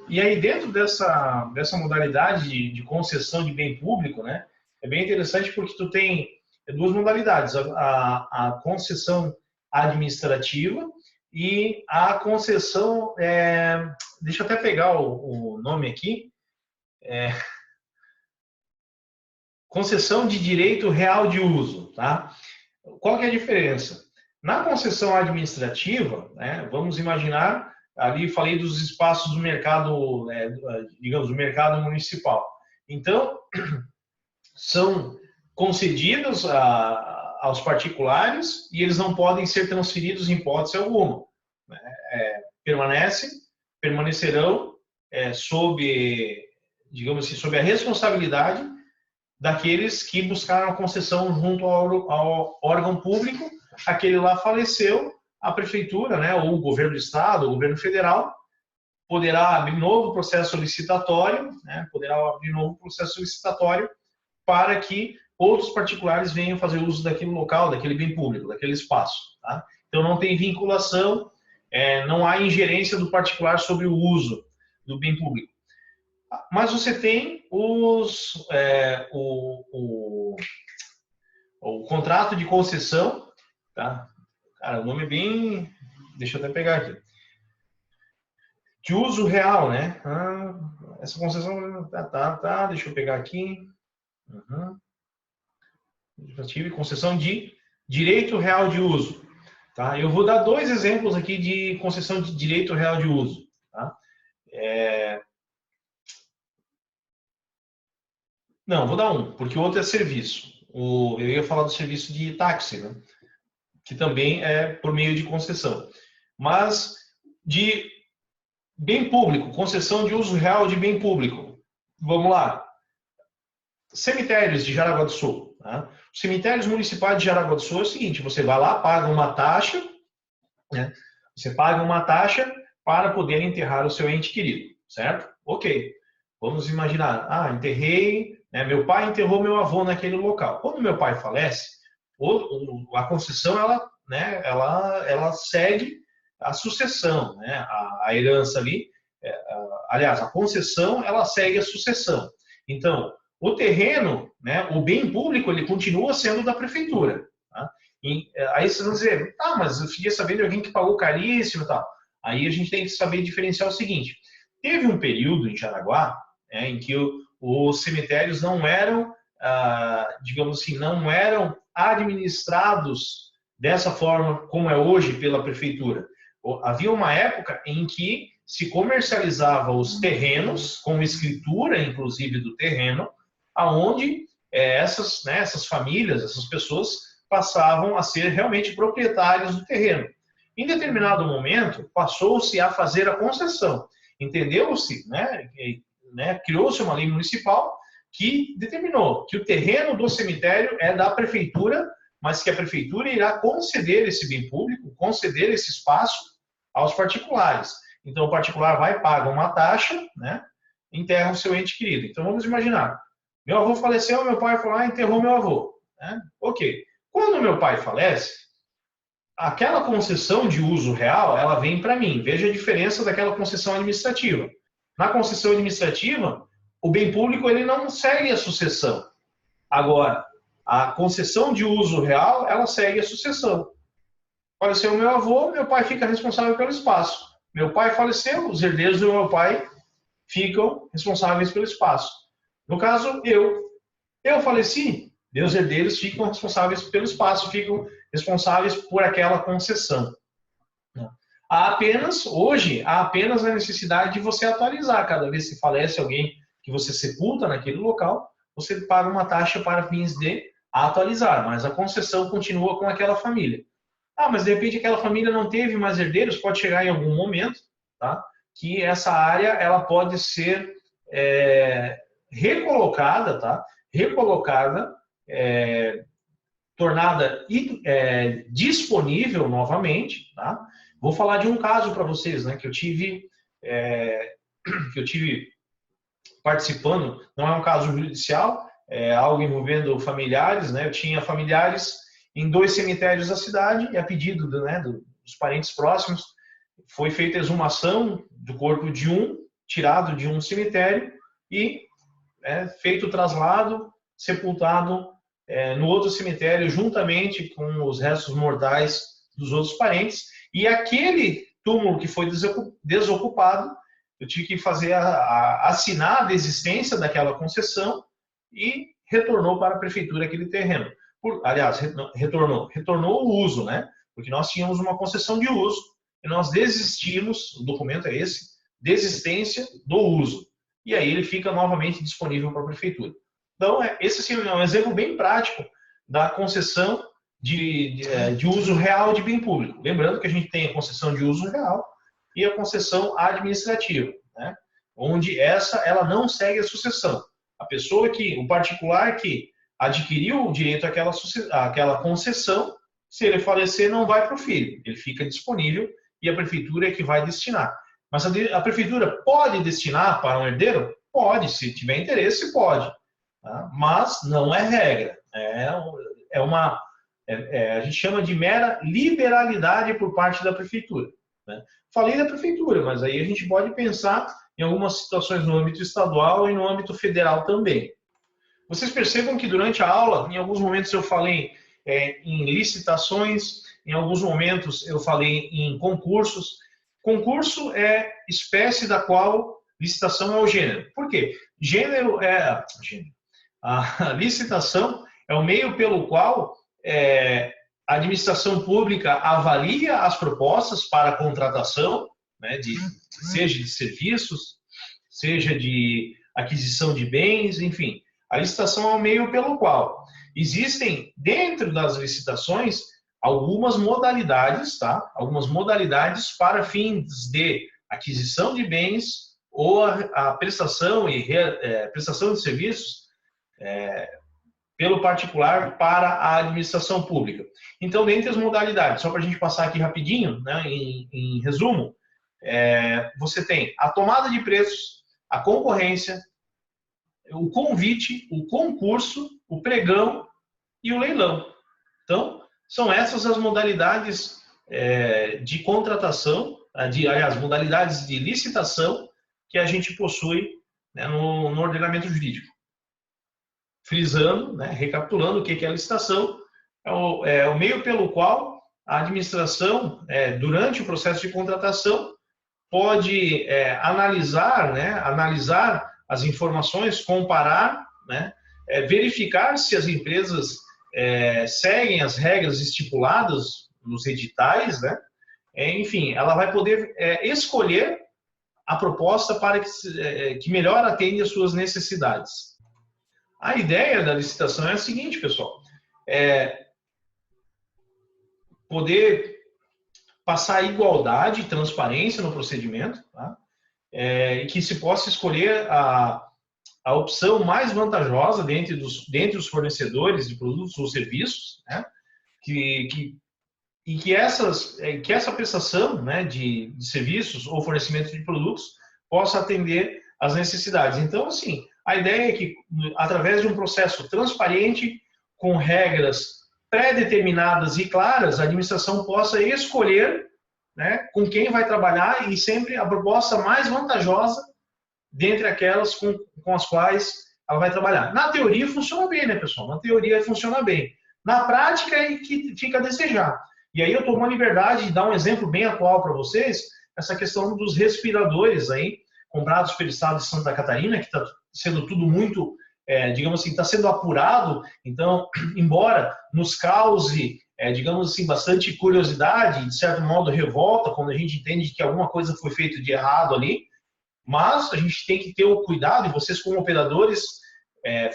E aí, dentro dessa modalidade de concessão de bem público, né, é bem interessante porque tu tem duas modalidades, a concessão administrativa e a concessão, deixa eu até pegar o nome aqui, concessão de direito real de uso. Tá? Qual que é a diferença? Na concessão administrativa, né, vamos imaginar, ali falei dos espaços do mercado, digamos, do mercado municipal. Então, são concedidos aos particulares e eles não podem ser transferidos em hipótese alguma. Permanecerão sob, digamos assim, sob a responsabilidade daqueles que buscaram a concessão junto ao órgão público. Aquele lá faleceu, a prefeitura, né, ou o governo do estado, ou o governo federal, poderá abrir novo processo solicitatório, para que outros particulares venham fazer uso daquele local, daquele bem público, daquele espaço. Tá? Então não tem vinculação, não há ingerência do particular sobre o uso do bem público. Mas você tem o contrato de concessão, tá? Cara, o nome é bem... Deixa eu até pegar aqui. De uso real, né? Essa concessão... Tá. Deixa eu pegar aqui. Concessão de direito real de uso. Tá? Eu vou dar dois exemplos aqui de concessão de direito real de uso. Tá? Não, vou dar um, porque o outro é serviço. Eu ia falar do serviço de táxi, né? Que também é por meio de concessão. Mas de bem público, concessão de uso real de bem público. Vamos lá. Cemitérios de Jaraguá do Sul. Tá? Os cemitérios municipais de Jaraguá do Sul é o seguinte, você vai lá, paga uma taxa, né? Você paga uma taxa para poder enterrar o seu ente querido, certo? Ok. Vamos imaginar, enterrei, né, meu pai enterrou meu avô naquele local. Quando meu pai falece, a concessão, ela segue a sucessão, né? A herança ali, aliás, a concessão, ela segue a sucessão. Então, o terreno, né, o bem público, ele continua sendo da prefeitura. Tá? Aí vocês vão dizer, mas eu fiquei sabendo de alguém que pagou caríssimo e tal. Aí a gente tem que saber diferenciar o seguinte, teve um período em Jaraguá, em que os cemitérios não eram, digamos assim, não eram administrados dessa forma como é hoje pela prefeitura. Havia uma época em que se comercializava os terrenos, com escritura, inclusive, do terreno, aonde essas famílias, essas pessoas, passavam a ser realmente proprietários do terreno. Em determinado momento, passou-se a fazer a concessão. Entendeu-se, criou-se uma lei municipal que determinou que o terreno do cemitério é da prefeitura, mas que a prefeitura irá conceder esse bem público, conceder esse espaço aos particulares. Então, o particular vai, paga uma taxa, né, enterra o seu ente querido. Então, vamos imaginar, meu avô faleceu, meu pai foi lá e enterrou meu avô. Né? Ok. Quando meu pai falece, aquela concessão de uso real, ela vem para mim. Veja a diferença daquela concessão administrativa. Na concessão administrativa, o bem público ele não segue a sucessão. Agora, a concessão de uso real, ela segue a sucessão. Faleceu meu avô, meu pai fica responsável pelo espaço. Meu pai faleceu, os herdeiros do meu pai ficam responsáveis pelo espaço. No caso, eu faleci, meus herdeiros ficam responsáveis pelo espaço, ficam responsáveis por aquela concessão. Hoje, há apenas a necessidade de você atualizar cada vez que falece alguém que você sepulta naquele local, você paga uma taxa para fins de atualizar, mas a concessão continua com aquela família. Ah, mas de repente aquela família não teve mais herdeiros, pode chegar em algum momento, tá? Que essa área ela pode ser recolocada, tá? Recolocada, tornada disponível novamente, tá? Vou falar de um caso para vocês, né? Que eu tive participando. Não é um caso judicial, é algo envolvendo familiares, né? Eu tinha familiares em 2 cemitérios da cidade e a pedido dos parentes próximos foi feita a exumação do corpo de um, tirado de um cemitério e feito o traslado, sepultado no outro cemitério juntamente com os restos mortais dos outros parentes. E aquele túmulo que foi desocupado, eu tive que fazer assinar a desistência daquela concessão e retornou para a prefeitura aquele terreno. Aliás, retornou o uso, né? Porque nós tínhamos uma concessão de uso e nós desistimos, o documento é esse, desistência do uso. E aí ele fica novamente disponível para a prefeitura. Então, esse assim, é um exemplo bem prático da concessão de uso real de bem público. Lembrando que a gente tem a concessão de uso real e a concessão administrativa, né? Onde ela não segue a sucessão. O particular que adquiriu o direito àquela concessão, se ele falecer, não vai para o filho. Ele fica disponível e a prefeitura é que vai destinar. Mas a prefeitura pode destinar para um herdeiro? Pode, se tiver interesse, pode. Tá? Mas não é regra. A gente chama de mera liberalidade por parte da prefeitura. Né? Falei da prefeitura, mas aí a gente pode pensar em algumas situações no âmbito estadual e no âmbito federal também. Vocês percebam que durante a aula, em alguns momentos eu falei em licitações, em alguns momentos eu falei em concursos. Concurso é espécie da qual licitação é o gênero. Por quê? A licitação é o meio pelo qual a administração pública avalia as propostas para a contratação, né, seja de serviços, seja de aquisição de bens, enfim. A licitação é o meio pelo qual existem, dentro das licitações, algumas modalidades, tá? Algumas modalidades para fins de aquisição de bens ou a prestação prestação de serviços pelo particular para a administração pública. Então, dentre as modalidades, só para a gente passar aqui rapidinho, né, em resumo, você tem a tomada de preços, a concorrência, o convite, o concurso, o pregão e o leilão. Então, são essas as modalidades de contratação, aliás, modalidades de licitação que a gente possui, né, no ordenamento jurídico. Frisando, né, recapitulando o que é a licitação, é o meio pelo qual a administração, durante o processo de contratação, pode analisar as informações, comparar, né, verificar se as empresas seguem as regras estipuladas nos editais, né? Enfim, ela vai poder escolher a proposta para que melhor atenda às suas necessidades. A ideia da licitação é a seguinte, pessoal, poder passar igualdade e transparência no procedimento, tá? E que se possa escolher a opção mais vantajosa dentre os fornecedores de produtos ou serviços, né? Que essa prestação, né, de serviços ou fornecimento de produtos possa atender às necessidades. Então, assim, a ideia é que, através de um processo transparente, com regras pré-determinadas e claras, a administração possa escolher, né, com quem vai trabalhar e sempre a proposta mais vantajosa dentre aquelas com as quais ela vai trabalhar. Na teoria funciona bem, né, pessoal? Na teoria funciona bem. Na prática é que fica a desejar. E aí eu tomo a liberdade de dar um exemplo bem atual para vocês, essa questão dos respiradores aí, comprados pelo estado de Santa Catarina, que está sendo tudo muito, digamos assim, está sendo apurado. Então, embora nos cause, digamos assim, bastante curiosidade, de certo modo revolta, quando a gente entende que alguma coisa foi feita de errado ali, Mas a gente tem que ter o cuidado, e vocês como operadores,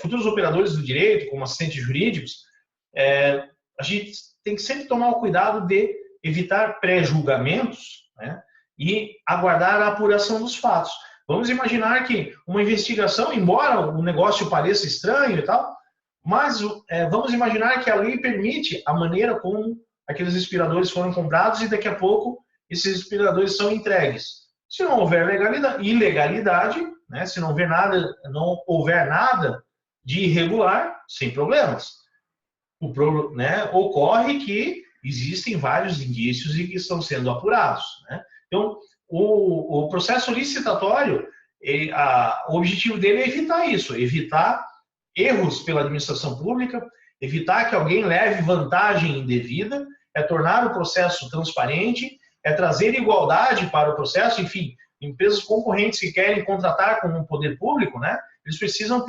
futuros operadores do direito, como assistentes jurídicos, a gente tem que sempre tomar o cuidado de evitar pré-julgamentos, né, e aguardar a apuração dos fatos. Vamos imaginar que uma investigação, embora o negócio pareça estranho e tal, mas vamos imaginar que a lei permite a maneira como aqueles respiradores foram comprados e daqui a pouco esses respiradores são entregues. Se não houver ilegalidade, né, se não houver nada de irregular, sem problemas. Ocorre que existem vários indícios e que estão sendo apurados, né? Então, o processo licitatório, o objetivo dele é evitar isso, evitar erros pela administração pública, evitar que alguém leve vantagem indevida, é tornar o processo transparente, é trazer igualdade para o processo. Enfim, empresas concorrentes que querem contratar com o poder público, né, eles precisam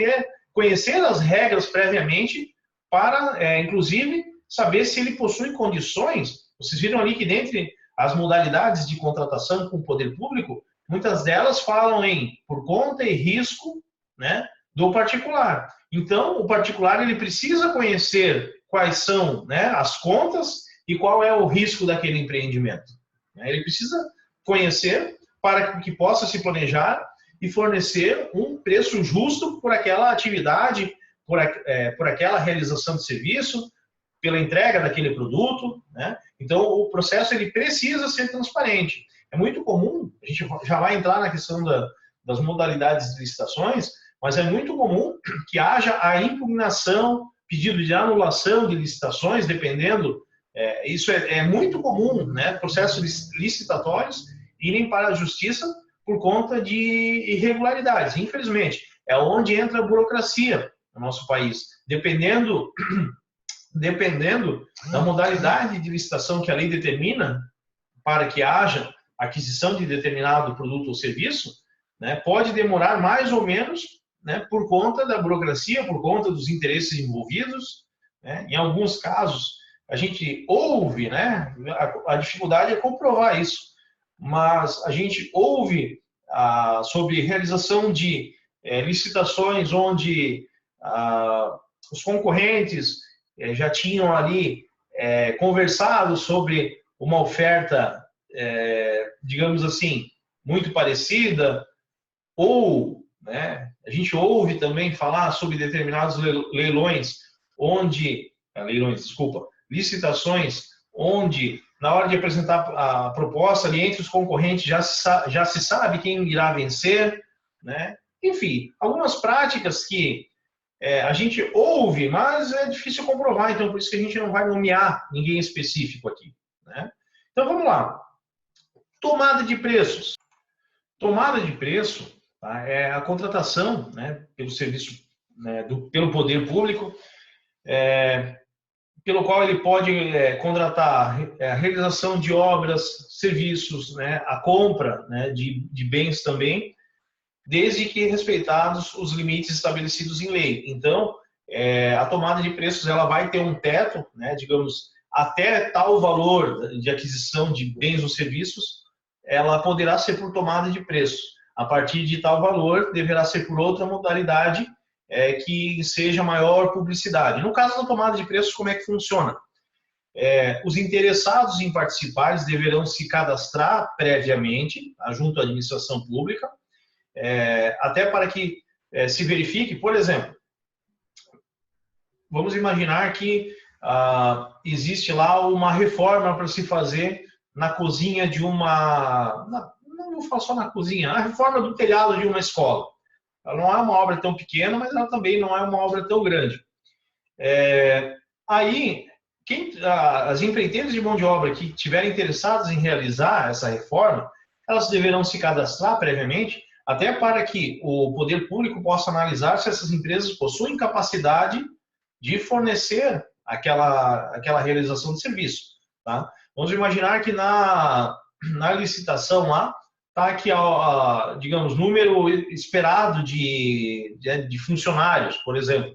conhecer as regras previamente para, inclusive, saber se ele possui condições. Vocês viram ali que dentre as modalidades de contratação com o poder público, muitas delas falam em por conta e risco, né, do particular. Então, o particular ele precisa conhecer quais são, né, as contas e qual é o risco daquele empreendimento. Ele precisa conhecer para que possa se planejar e fornecer um preço justo por aquela atividade, por aquela realização de serviço, pela entrega daquele produto, né? Então, o processo ele precisa ser transparente. É muito comum, a gente já vai entrar na questão das modalidades de licitações, mas é muito comum que haja a impugnação, pedido de anulação de licitações, dependendo. Isso é muito comum, né? Processos licitatórios irem para a justiça por conta de irregularidades. Infelizmente, é onde entra a burocracia no nosso país. Dependendo da modalidade de licitação que a lei determina para que haja aquisição de determinado produto ou serviço, né, pode demorar mais ou menos, né, por conta da burocracia, por conta dos interesses envolvidos, né? Em alguns casos, a gente ouve, né, a dificuldade é comprovar isso, mas a gente ouve sobre realização de licitações onde os concorrentes já tinham ali conversado sobre uma oferta, digamos assim, muito parecida, ou, né, a gente ouve também falar sobre determinados licitações, onde na hora de apresentar a proposta ali entre os concorrentes já se sabe quem irá vencer, né? Enfim, algumas práticas que a gente ouve, mas é difícil comprovar, então por isso que a gente não vai nomear ninguém específico aqui, né? Então vamos lá. Tomada de preços. Tomada de preço, tá, é a contratação, né, pelo serviço, né, pelo poder público, pelo qual ele pode contratar a realização de obras, serviços, né, a compra, né, de bens também, desde que respeitados os limites estabelecidos em lei. Então, a tomada de preços ela vai ter um teto, né, digamos, até tal valor de aquisição de bens ou serviços, ela poderá ser por tomada de preço. A partir de tal valor, deverá ser por outra modalidade que seja maior publicidade. No caso da tomada de preços, como é que funciona? Os interessados em participar deverão se cadastrar previamente junto à administração pública, até para que se verifique, por exemplo, vamos imaginar que existe lá uma reforma para se fazer na cozinha de não vou falar só na cozinha, a reforma do telhado de uma escola. Ela não é uma obra tão pequena, mas ela também não é uma obra tão grande. Aí, as empreiteiras de mão de obra que estiverem interessadas em realizar essa reforma, elas deverão se cadastrar previamente, até para que o poder público possa analisar se essas empresas possuem capacidade de fornecer aquela realização de serviço, tá? Vamos imaginar que na licitação lá está aqui, digamos, número esperado de funcionários, por exemplo,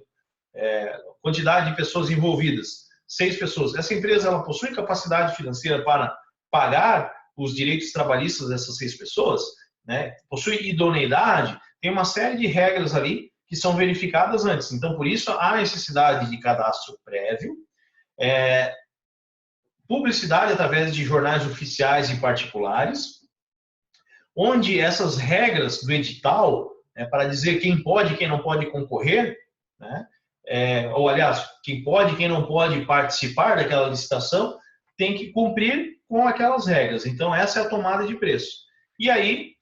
quantidade de pessoas envolvidas, 6 pessoas. Essa empresa ela possui capacidade financeira para pagar os direitos trabalhistas dessas 6 pessoas? né, possui idoneidade, tem uma série de regras ali que são verificadas antes. Então, por isso, há necessidade de cadastro prévio, publicidade através de jornais oficiais e particulares, onde essas regras do edital, para dizer quem pode e quem não pode concorrer, né, ou, aliás, quem pode e quem não pode participar daquela licitação, tem que cumprir com aquelas regras. Então, essa é a tomada de preço. E aí,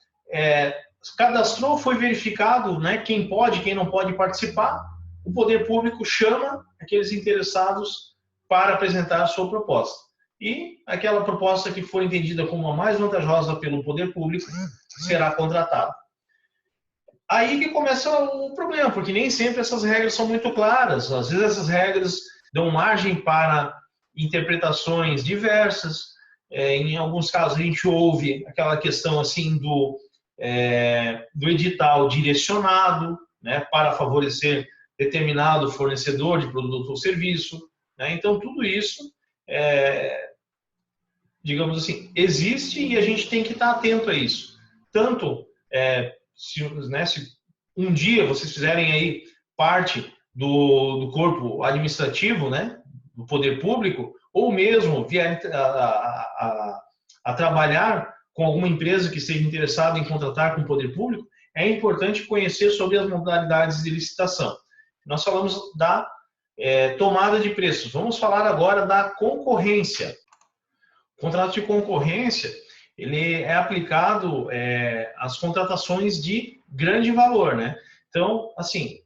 cadastrou, foi verificado, né, quem pode e quem não pode participar, o poder público chama aqueles interessados para apresentar a sua proposta. E aquela proposta que for entendida como a mais vantajosa pelo poder público será contratada. Aí que começa o problema, porque nem sempre essas regras são muito claras. Às vezes essas regras dão margem para interpretações diversas. Em alguns casos a gente ouve aquela questão assim do edital direcionado, né, para favorecer determinado fornecedor de produto ou serviço, né? Então tudo isso, digamos assim, existe e a gente tem que estar atento a isso. Tanto se um dia vocês fizerem aí parte do corpo administrativo, né, do poder público, ou mesmo vierem a trabalhar com alguma empresa que esteja interessada em contratar com o poder público, é importante conhecer sobre as modalidades de licitação. Nós falamos da tomada de preços. Vamos falar agora da concorrência. O contrato de concorrência, ele é aplicado às contratações de grande valor, né? Então, assim,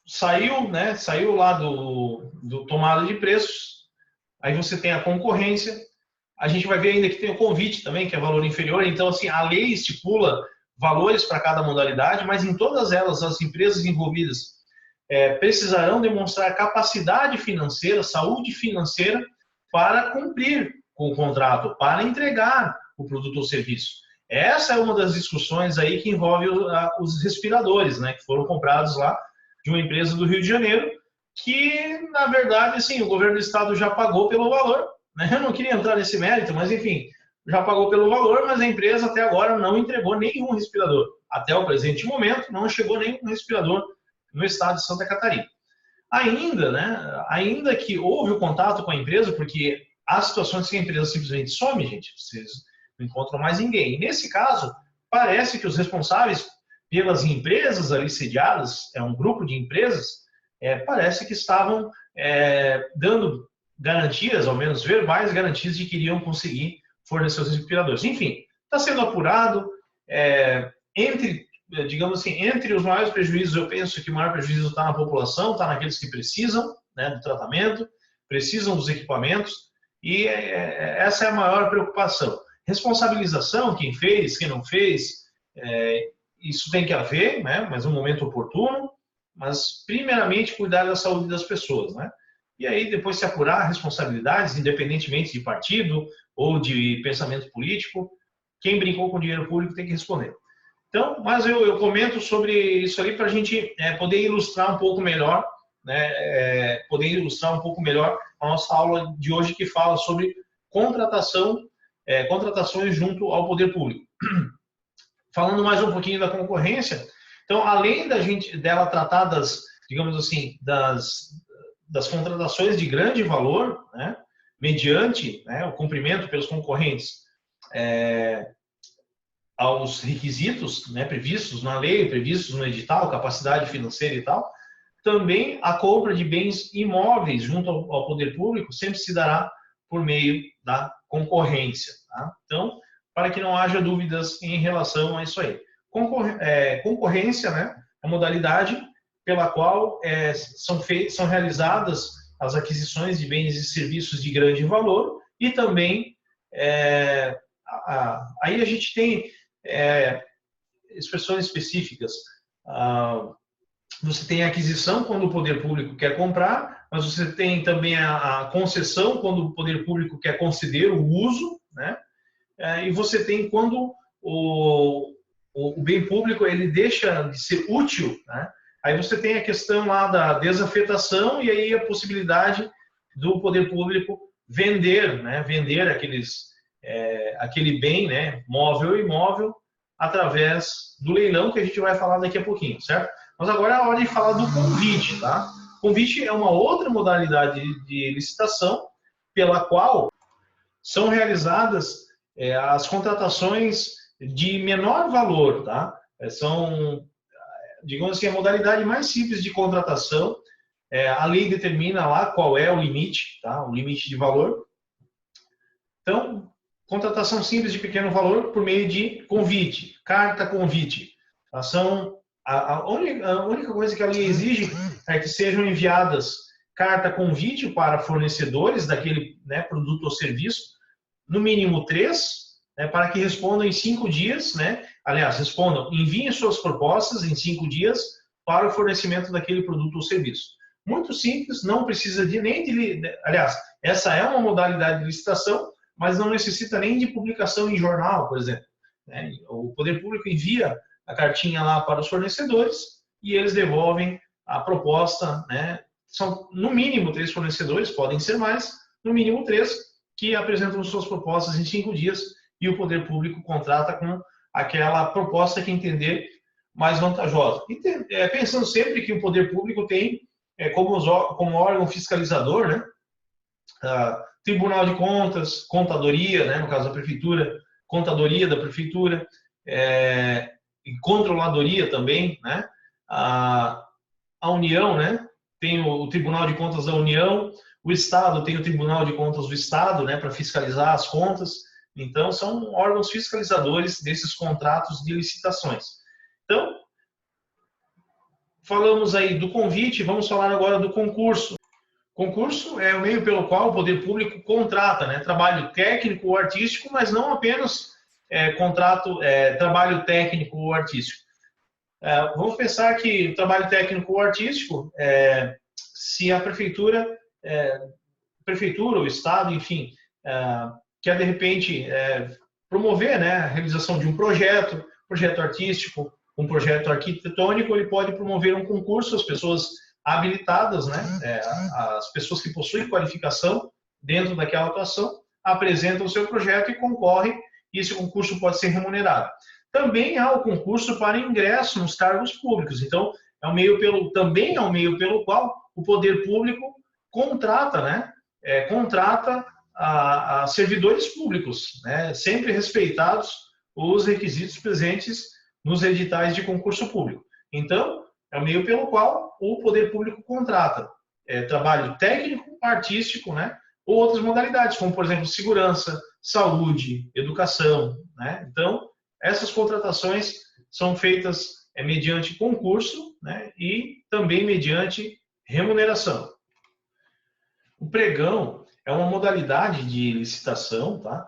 saiu lá do tomada de preços, aí você tem a concorrência, a gente vai ver ainda que tem o convite também, que é valor inferior. Então, assim, a lei estipula valores para cada modalidade, mas em todas elas, as empresas envolvidas precisarão demonstrar capacidade financeira, saúde financeira, para cumprir com o contrato, para entregar o produto ou serviço. Essa é uma das discussões aí que envolve os respiradores, né, que foram comprados lá de uma empresa do Rio de Janeiro, que, na verdade, assim, o governo do estado já pagou pelo valor, né? Eu não queria entrar nesse mérito, mas, enfim, já pagou pelo valor, mas a empresa até agora não entregou nenhum respirador. Até o presente momento, não chegou nenhum respirador no estado de Santa Catarina. Ainda que houve o contato com a empresa, porque há situações que a empresa simplesmente some, gente, vocês não encontram mais ninguém. E nesse caso, parece que os responsáveis pelas empresas ali sediadas, um grupo de empresas, parece que estavam dando garantias, ao menos verbais garantias, de que iriam conseguir fornecer os respiradores. Enfim, está sendo apurado. Digamos assim, entre os maiores prejuízos, eu penso que o maior prejuízo está na população, está naqueles que precisam, né, do tratamento, precisam dos equipamentos, e essa é a maior preocupação. Responsabilização, quem fez, quem não fez, isso tem que haver, né, mas um momento oportuno, mas primeiramente cuidar da saúde das pessoas, né? E aí depois se apurar responsabilidades, independentemente de partido ou de pensamento político, quem brincou com dinheiro público tem que responder. Então, mas eu comento sobre isso ali para a gente poder ilustrar um pouco melhor, né, a nossa aula de hoje, que fala sobre contratações junto ao poder público. Falando mais um pouquinho da concorrência, então, além dela tratar digamos assim, das contratações de grande valor, né, mediante, né, o cumprimento pelos concorrentes aos requisitos, né, previstos na lei, previstos no edital, capacidade financeira e tal, também a compra de bens imóveis junto ao poder público sempre se dará por meio da concorrência. Tá? Então, para que não haja dúvidas em relação a isso aí. Concorrência, né, é a modalidade pela qual são realizadas as aquisições de bens e serviços de grande valor, e também aí a gente tem expressões específicas. Você tem a aquisição quando o poder público quer comprar, mas você tem também a concessão quando o poder público quer conceder o uso, né? E você tem quando o bem público ele deixa de ser útil, né? Aí você tem a questão lá da desafetação e aí a possibilidade do poder público vender, né? Vender aquele bem, né? Móvel e imóvel, através do leilão, que a gente vai falar daqui a pouquinho, certo? Mas agora é a hora de falar do convite, tá? Convite é uma outra modalidade de licitação pela qual são realizadas as contratações de menor valor, tá? São, digamos assim, a modalidade mais simples de contratação. A lei determina lá qual é o limite, tá? O limite de valor. Então, contratação simples de pequeno valor por meio de convite, carta convite. A única coisa que a lei exige é que sejam enviadas carta convite para fornecedores daquele, né, produto ou serviço, no mínimo 3, né, para que respondam em 5 dias, né? Aliás, enviem suas propostas em 5 dias para o fornecimento daquele produto ou serviço. Muito simples, não precisa aliás, essa é uma modalidade de licitação, mas não necessita nem de publicação em jornal, por exemplo. Né? O poder público envia a cartinha lá para os fornecedores e eles devolvem a proposta, né? São no mínimo 3 fornecedores, podem ser mais, no mínimo 3, que apresentam suas propostas em 5 dias e o poder público contrata com aquela proposta que entender mais vantajosa. E pensando sempre que o poder público tem como órgão fiscalizador, né? Tribunal de Contas, Contadoria, né? No caso da Prefeitura, Contadoria da Prefeitura, e Controladoria também, né? A União, né? Tem o Tribunal de Contas da União, o Estado tem o Tribunal de Contas do Estado, né? Para fiscalizar as contas. Então, são órgãos fiscalizadores desses contratos de licitações. Então, falamos aí do convite, vamos falar agora do concurso. Concurso é o meio pelo qual o poder público contrata, né, trabalho técnico ou artístico, mas não apenas trabalho técnico ou artístico. Vamos pensar que o trabalho técnico ou artístico, se a prefeitura ou o Estado, enfim, quer de repente promover, né, a realização de um projeto artístico, um projeto arquitetônico, ele pode promover um concurso, as pessoas habilitadas, né, as pessoas que possuem qualificação dentro daquela atuação, apresentam o seu projeto e concorrem, e esse concurso pode ser remunerado. Também há o concurso para ingresso nos cargos públicos, então também é um meio pelo qual o poder público contrata, né, a servidores públicos, né, sempre respeitados os requisitos presentes nos editais de concurso público. Então, é o meio pelo qual o poder público contrata trabalho técnico, artístico, né, ou outras modalidades, como, por exemplo, segurança, saúde, educação, né? Então, essas contratações são feitas mediante concurso, né, e também mediante remuneração. O pregão é uma modalidade de licitação, tá?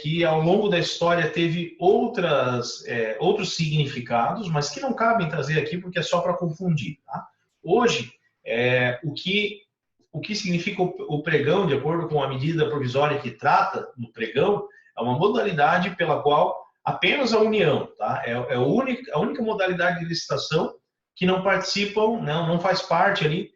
Que ao longo da história teve outros significados, mas que não cabem trazer aqui porque é só para confundir. Tá? Hoje, o que significa o pregão, de acordo com a medida provisória que trata do pregão, é uma modalidade pela qual apenas a União, tá? a única modalidade de licitação que não participam, não faz parte ali,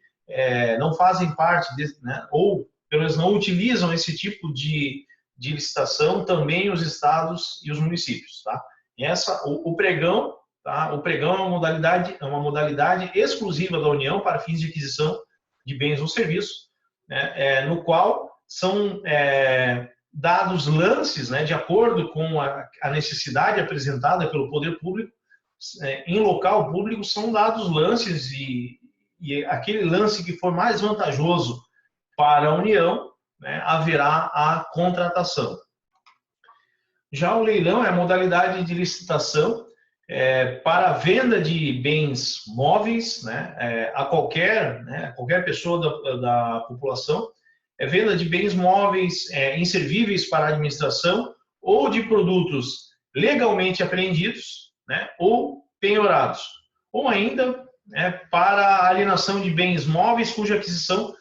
não fazem parte, né? Ou pelo menos não utilizam esse tipo de licitação também os estados e os municípios, tá? E o pregão, tá? O pregão é uma modalidade exclusiva da União para fins de aquisição de bens ou serviços, né? No qual são dados lances, né, de acordo com a necessidade apresentada pelo poder público, em local público são dados lances e aquele lance que for mais vantajoso para a União, né, haverá a contratação. Já o leilão é a modalidade de licitação para a venda de bens móveis, né, a qualquer pessoa da população, venda de bens móveis inservíveis para a administração ou de produtos legalmente apreendidos, né, ou penhorados, ou ainda para a alienação de bens móveis cuja aquisição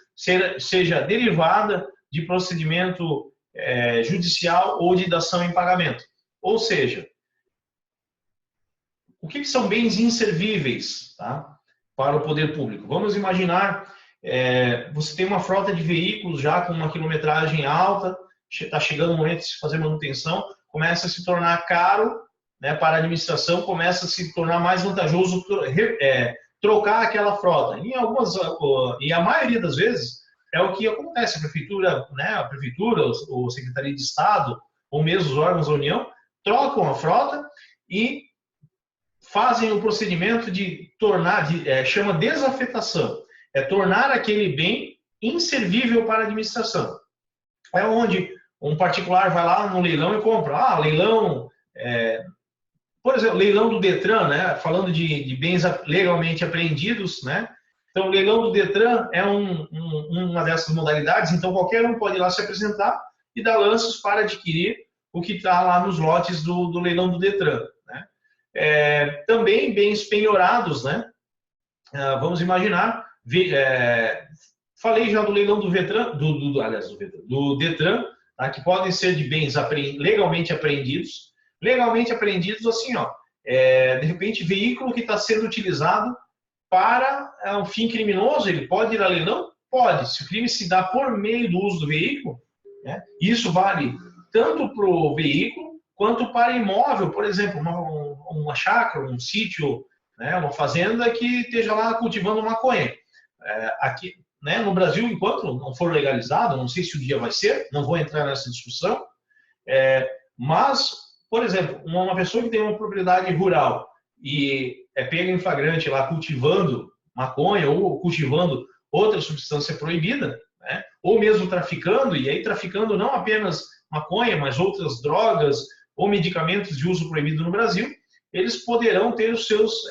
seja derivada de procedimento judicial ou de dação em pagamento. Ou seja, o que são bens inservíveis, tá, para o poder público? Vamos imaginar, você tem uma frota de veículos já com uma quilometragem alta, está chegando o momento de se fazer manutenção, começa a se tornar caro, né, para a administração começa a se tornar mais vantajoso trocar aquela frota. E a maioria das vezes é o que acontece. A prefeitura, né, ou Secretaria de Estado, ou mesmo os órgãos da União, trocam a frota e fazem o procedimento de tornar, chama desafetação, é tornar aquele bem inservível para a administração. É onde um particular vai lá no leilão e compra. Leilão, por exemplo, leilão do Detran, né? Falando de bens legalmente apreendidos, né? Então, o leilão do Detran é uma dessas modalidades, então qualquer um pode ir lá se apresentar e dar lanços para adquirir o que está lá nos lotes do leilão do Detran, né? Também bens penhorados, né? Vamos imaginar, falei já do leilão do Detran, do Detran, tá? Que podem ser de bens legalmente apreendidos. Legalmente apreendidos, assim, de repente, veículo que está sendo utilizado para um fim criminoso, ele pode ir a leilão? Pode. Se o crime se dá por meio do uso do veículo, né? Isso vale tanto para o veículo quanto para imóvel, por exemplo, uma chácara, um sítio, né? Uma fazenda que esteja lá cultivando maconha. Aqui, né, no Brasil, enquanto não for legalizado, não sei se o dia vai ser, não vou entrar nessa discussão, mas, por exemplo, uma pessoa que tem uma propriedade rural e é pega em flagrante lá cultivando maconha ou cultivando outra substância proibida, né, ou mesmo traficando, e aí traficando não apenas maconha, mas outras drogas ou medicamentos de uso proibido no Brasil, eles poderão ter os seus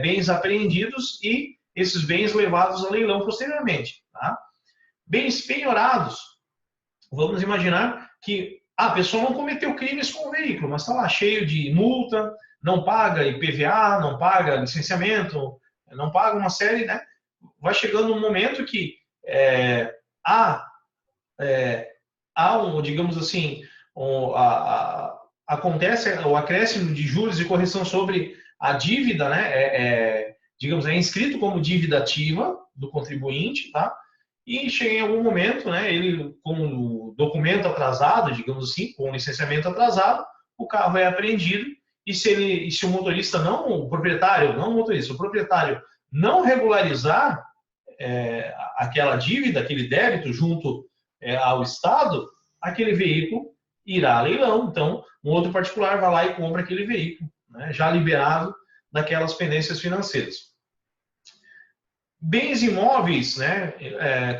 bens apreendidos e esses bens levados a leilão posteriormente. Tá? Bens penhorados. Vamos imaginar que a pessoa não cometeu crimes com o veículo, mas está lá cheio de multa, não paga IPVA, não paga licenciamento, não paga uma série, né? Vai chegando um momento que há digamos assim, acontece o acréscimo de juros e correção sobre a dívida, né? Digamos, é inscrito como dívida ativa do contribuinte, tá? E chega em algum momento, né, ele com o documento atrasado, digamos assim, com o licenciamento atrasado, o carro é apreendido e se o motorista o proprietário não regularizar aquela dívida, aquele débito junto ao Estado, aquele veículo irá a leilão. Então, um outro particular vai lá e compra aquele veículo, né, já liberado daquelas pendências financeiras. Bens imóveis, né,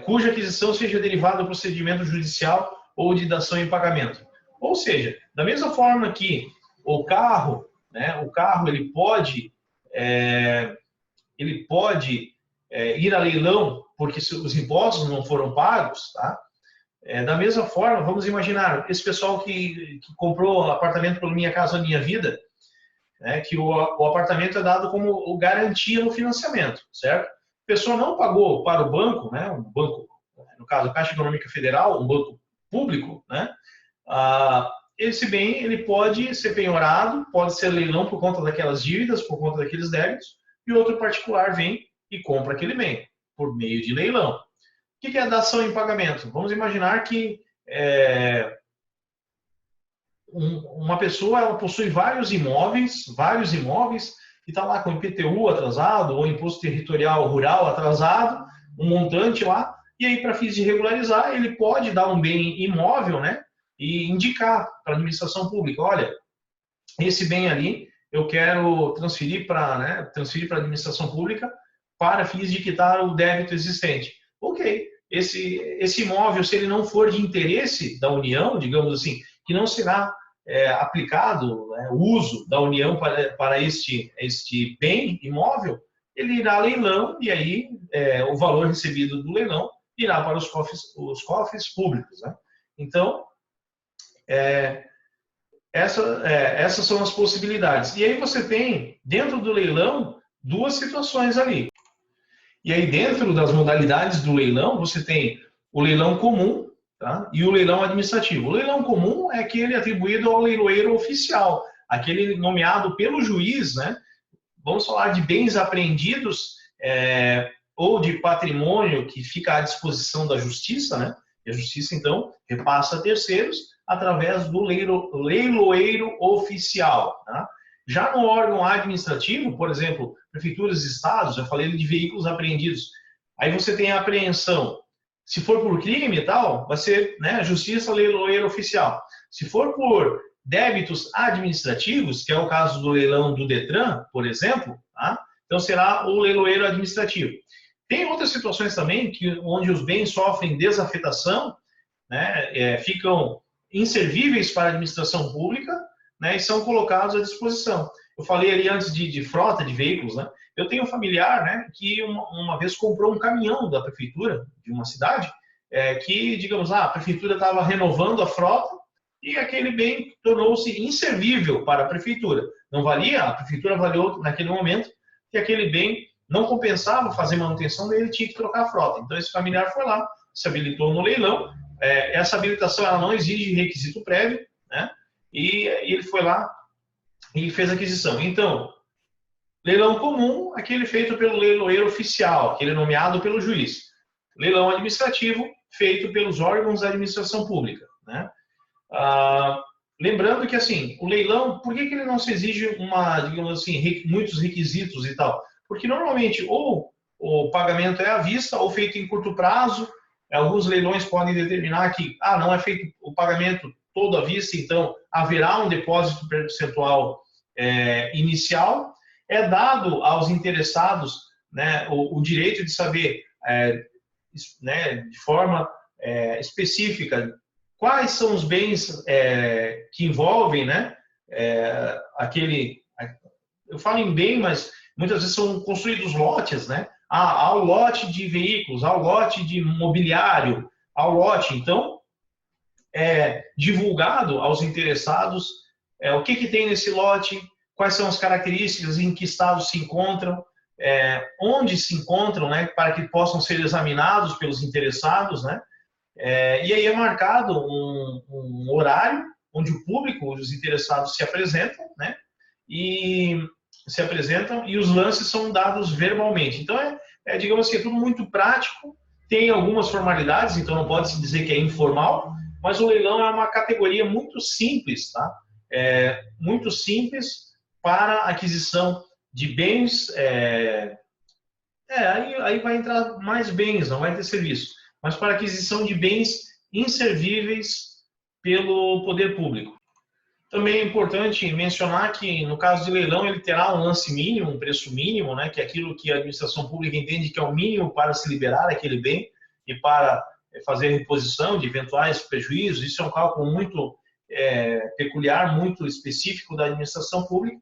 cuja aquisição seja derivada do procedimento judicial ou de dação em pagamento. Ou seja, da mesma forma que o carro, né, ele pode ir a leilão porque os impostos não foram pagos, tá? Da mesma forma, vamos imaginar esse pessoal que comprou apartamento pelo Minha Casa Minha Vida, né, que o apartamento é dado como garantia no financiamento, certo? A pessoa não pagou para o banco, né, um banco, no caso a Caixa Econômica Federal, um banco público, né, esse bem ele pode ser penhorado, pode ser leilão por conta daquelas dívidas, por conta daqueles débitos, e outro particular vem e compra aquele bem por meio de leilão. O que é a dação em pagamento? Vamos imaginar que uma pessoa ela possui vários imóveis, e está lá com o IPTU atrasado, ou Imposto Territorial Rural atrasado, um montante lá, e aí, para fins de regularizar, ele pode dar um bem imóvel, né, e indicar para a administração pública, olha, esse bem ali eu quero transferir para a administração pública para fins de quitar o débito existente. Ok, esse imóvel, se ele não for de interesse da União, digamos assim, que não será aplicado, né, o uso da União para este bem imóvel, ele irá a leilão e aí o valor recebido do leilão irá para os cofres públicos, né? Então, essas são as possibilidades. E aí você tem, dentro do leilão, duas situações ali. E aí, dentro das modalidades do leilão, você tem o leilão comum, tá? E o leilão administrativo. O leilão comum é aquele atribuído ao leiloeiro oficial, aquele nomeado pelo juiz, né? Vamos falar de bens apreendidos ou de patrimônio que fica à disposição da justiça, né? E a justiça, então, repassa a terceiros através do leiloeiro oficial, tá? Já no órgão administrativo, por exemplo, prefeituras e estados, eu falei de veículos apreendidos. Aí você tem a apreensão. Se for por crime e tal, vai ser, né, justiça leiloeira oficial. Se for por débitos administrativos, que é o caso do leilão do Detran, por exemplo, tá? Então será o leiloeiro administrativo. Tem outras situações também onde os bens sofrem desafetação, né, ficam inservíveis para a administração pública, né, e são colocados à disposição. Eu falei ali antes de frota de veículos, né? Eu tenho um familiar, né, que uma vez comprou um caminhão da prefeitura de uma cidade, que, digamos, a prefeitura estava renovando a frota e aquele bem tornou-se inservível para a prefeitura. Não valia, a prefeitura avaliou naquele momento que aquele bem não compensava fazer manutenção, daí ele tinha que trocar a frota. Então esse familiar foi lá, se habilitou no leilão. Essa habilitação ela não exige requisito prévio, né? E ele foi lá e fez a aquisição. Então, leilão comum, aquele feito pelo leiloeiro oficial, aquele nomeado pelo juiz. Leilão administrativo, feito pelos órgãos da administração pública, né? Lembrando que, assim, o leilão, por que ele não se exige digamos assim, muitos requisitos e tal? Porque, normalmente, ou o pagamento é à vista ou feito em curto prazo. Alguns leilões podem determinar que, não é feito o pagamento todo à vista, então haverá um depósito percentual inicial. É dado aos interessados, né, o direito de saber, né, de forma específica, quais são os bens que envolvem, né, eu falo em bem, mas muitas vezes são construídos lotes, né? Ao lote de veículos, ao lote de mobiliário, ao lote. Então, é divulgado aos interessados o que tem nesse lote, quais são as características, em que estado se encontram, onde se encontram, né, para que possam ser examinados pelos interessados, né? E aí é marcado um horário onde o público, os interessados se apresentam, né? E os lances são dados verbalmente. Então, digamos assim, é tudo muito prático, tem algumas formalidades, então não pode se dizer que é informal, mas o leilão é uma categoria muito simples, tá? Muito simples para aquisição de bens. Aí vai entrar mais bens, não vai ter serviço, mas para aquisição de bens inservíveis pelo poder público. Também é importante mencionar que, no caso de leilão, ele terá um lance mínimo, um preço mínimo, né, que é aquilo que a administração pública entende que é o mínimo para se liberar aquele bem e para fazer reposição de eventuais prejuízos. Isso é um cálculo muito peculiar, muito específico da administração pública.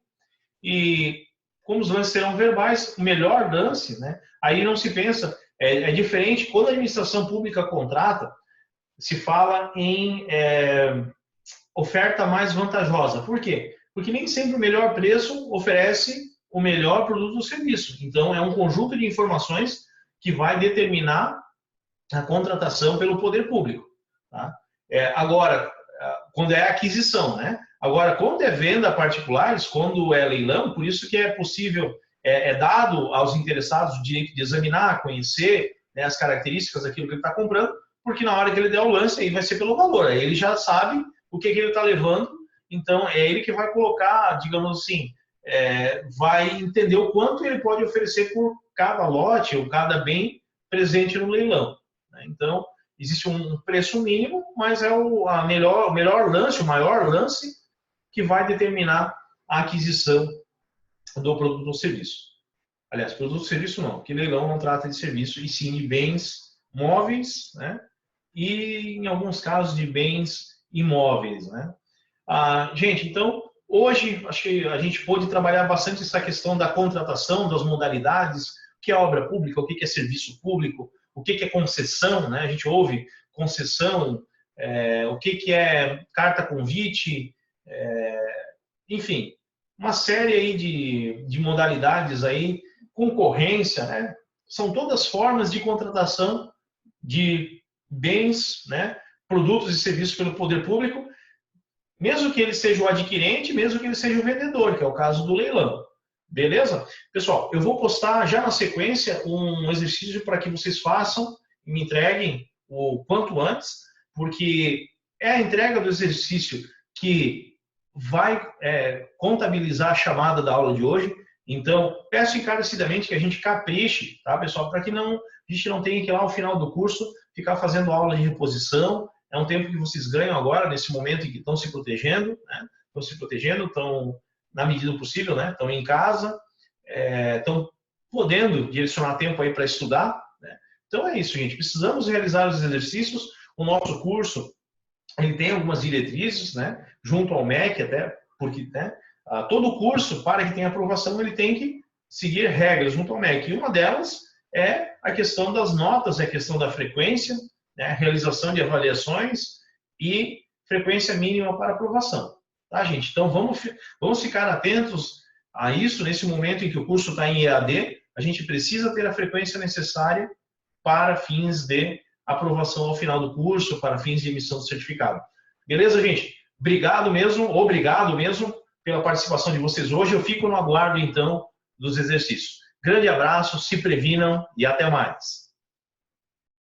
E como os lances serão verbais, o melhor lance, né, aí não se pensa, é diferente. Quando a administração pública contrata, se fala em oferta mais vantajosa. Por quê? Porque nem sempre o melhor preço oferece o melhor produto ou serviço. Então, é um conjunto de informações que vai determinar a contratação pelo poder público. Tá? Agora, quando é aquisição, né? Agora, quando é venda a particulares, quando é leilão, por isso que é possível, dado aos interessados o direito de examinar, conhecer, né, as características daquilo que ele está comprando, porque na hora que ele der o lance, aí vai ser pelo valor. Aí ele já sabe o que ele está levando, então é ele que vai colocar, digamos assim, vai entender o quanto ele pode oferecer por cada lote ou cada bem presente no leilão. Né? Então, existe um preço mínimo, mas é o melhor lance, o maior lance, que vai determinar a aquisição do produto ou serviço. Aliás, produto ou serviço não, porque leilão não trata de serviço, e sim de bens móveis, né? E, em alguns casos, de bens imóveis, né? Gente, então, hoje, acho que a gente pôde trabalhar bastante essa questão da contratação, das modalidades, o que é obra pública, o que é serviço público, o que é concessão, né? A gente ouve concessão, o que é carta convite, enfim, uma série aí de modalidades aí, concorrência, né? São todas formas de contratação de bens, né, produtos e serviços pelo poder público, mesmo que ele seja o adquirente, mesmo que ele seja o vendedor, que é o caso do leilão. Beleza? Pessoal, eu vou postar já na sequência um exercício para que vocês façam e me entreguem o quanto antes, porque é a entrega do exercício que vai contabilizar a chamada da aula de hoje. Então, peço encarecidamente que a gente capriche, tá, pessoal? Para que a gente não tenha que ir lá ao final do curso ficar fazendo aula de reposição. É um tempo que vocês ganham agora, nesse momento em que estão se protegendo, né? Estão se protegendo, estão, na medida do possível, né? Estão em casa, estão podendo direcionar tempo aí para estudar, né? Então é isso, gente. Precisamos realizar os exercícios. O nosso curso, ele tem algumas diretrizes, né? Junto ao MEC, até, porque, né? Todo curso, para que tenha aprovação, ele tem que seguir regras junto ao MEC. E uma delas é a questão das notas, a questão da frequência, né? Realização de avaliações e frequência mínima para aprovação. Tá, gente? Então, vamos ficar atentos a isso nesse momento em que o curso está em EAD. A gente precisa ter a frequência necessária para fins de aprovação ao final do curso, para fins de emissão do certificado. Beleza, gente? Obrigado mesmo pela participação de vocês hoje. Eu fico no aguardo, então, dos exercícios. Grande abraço, se previnam e até mais.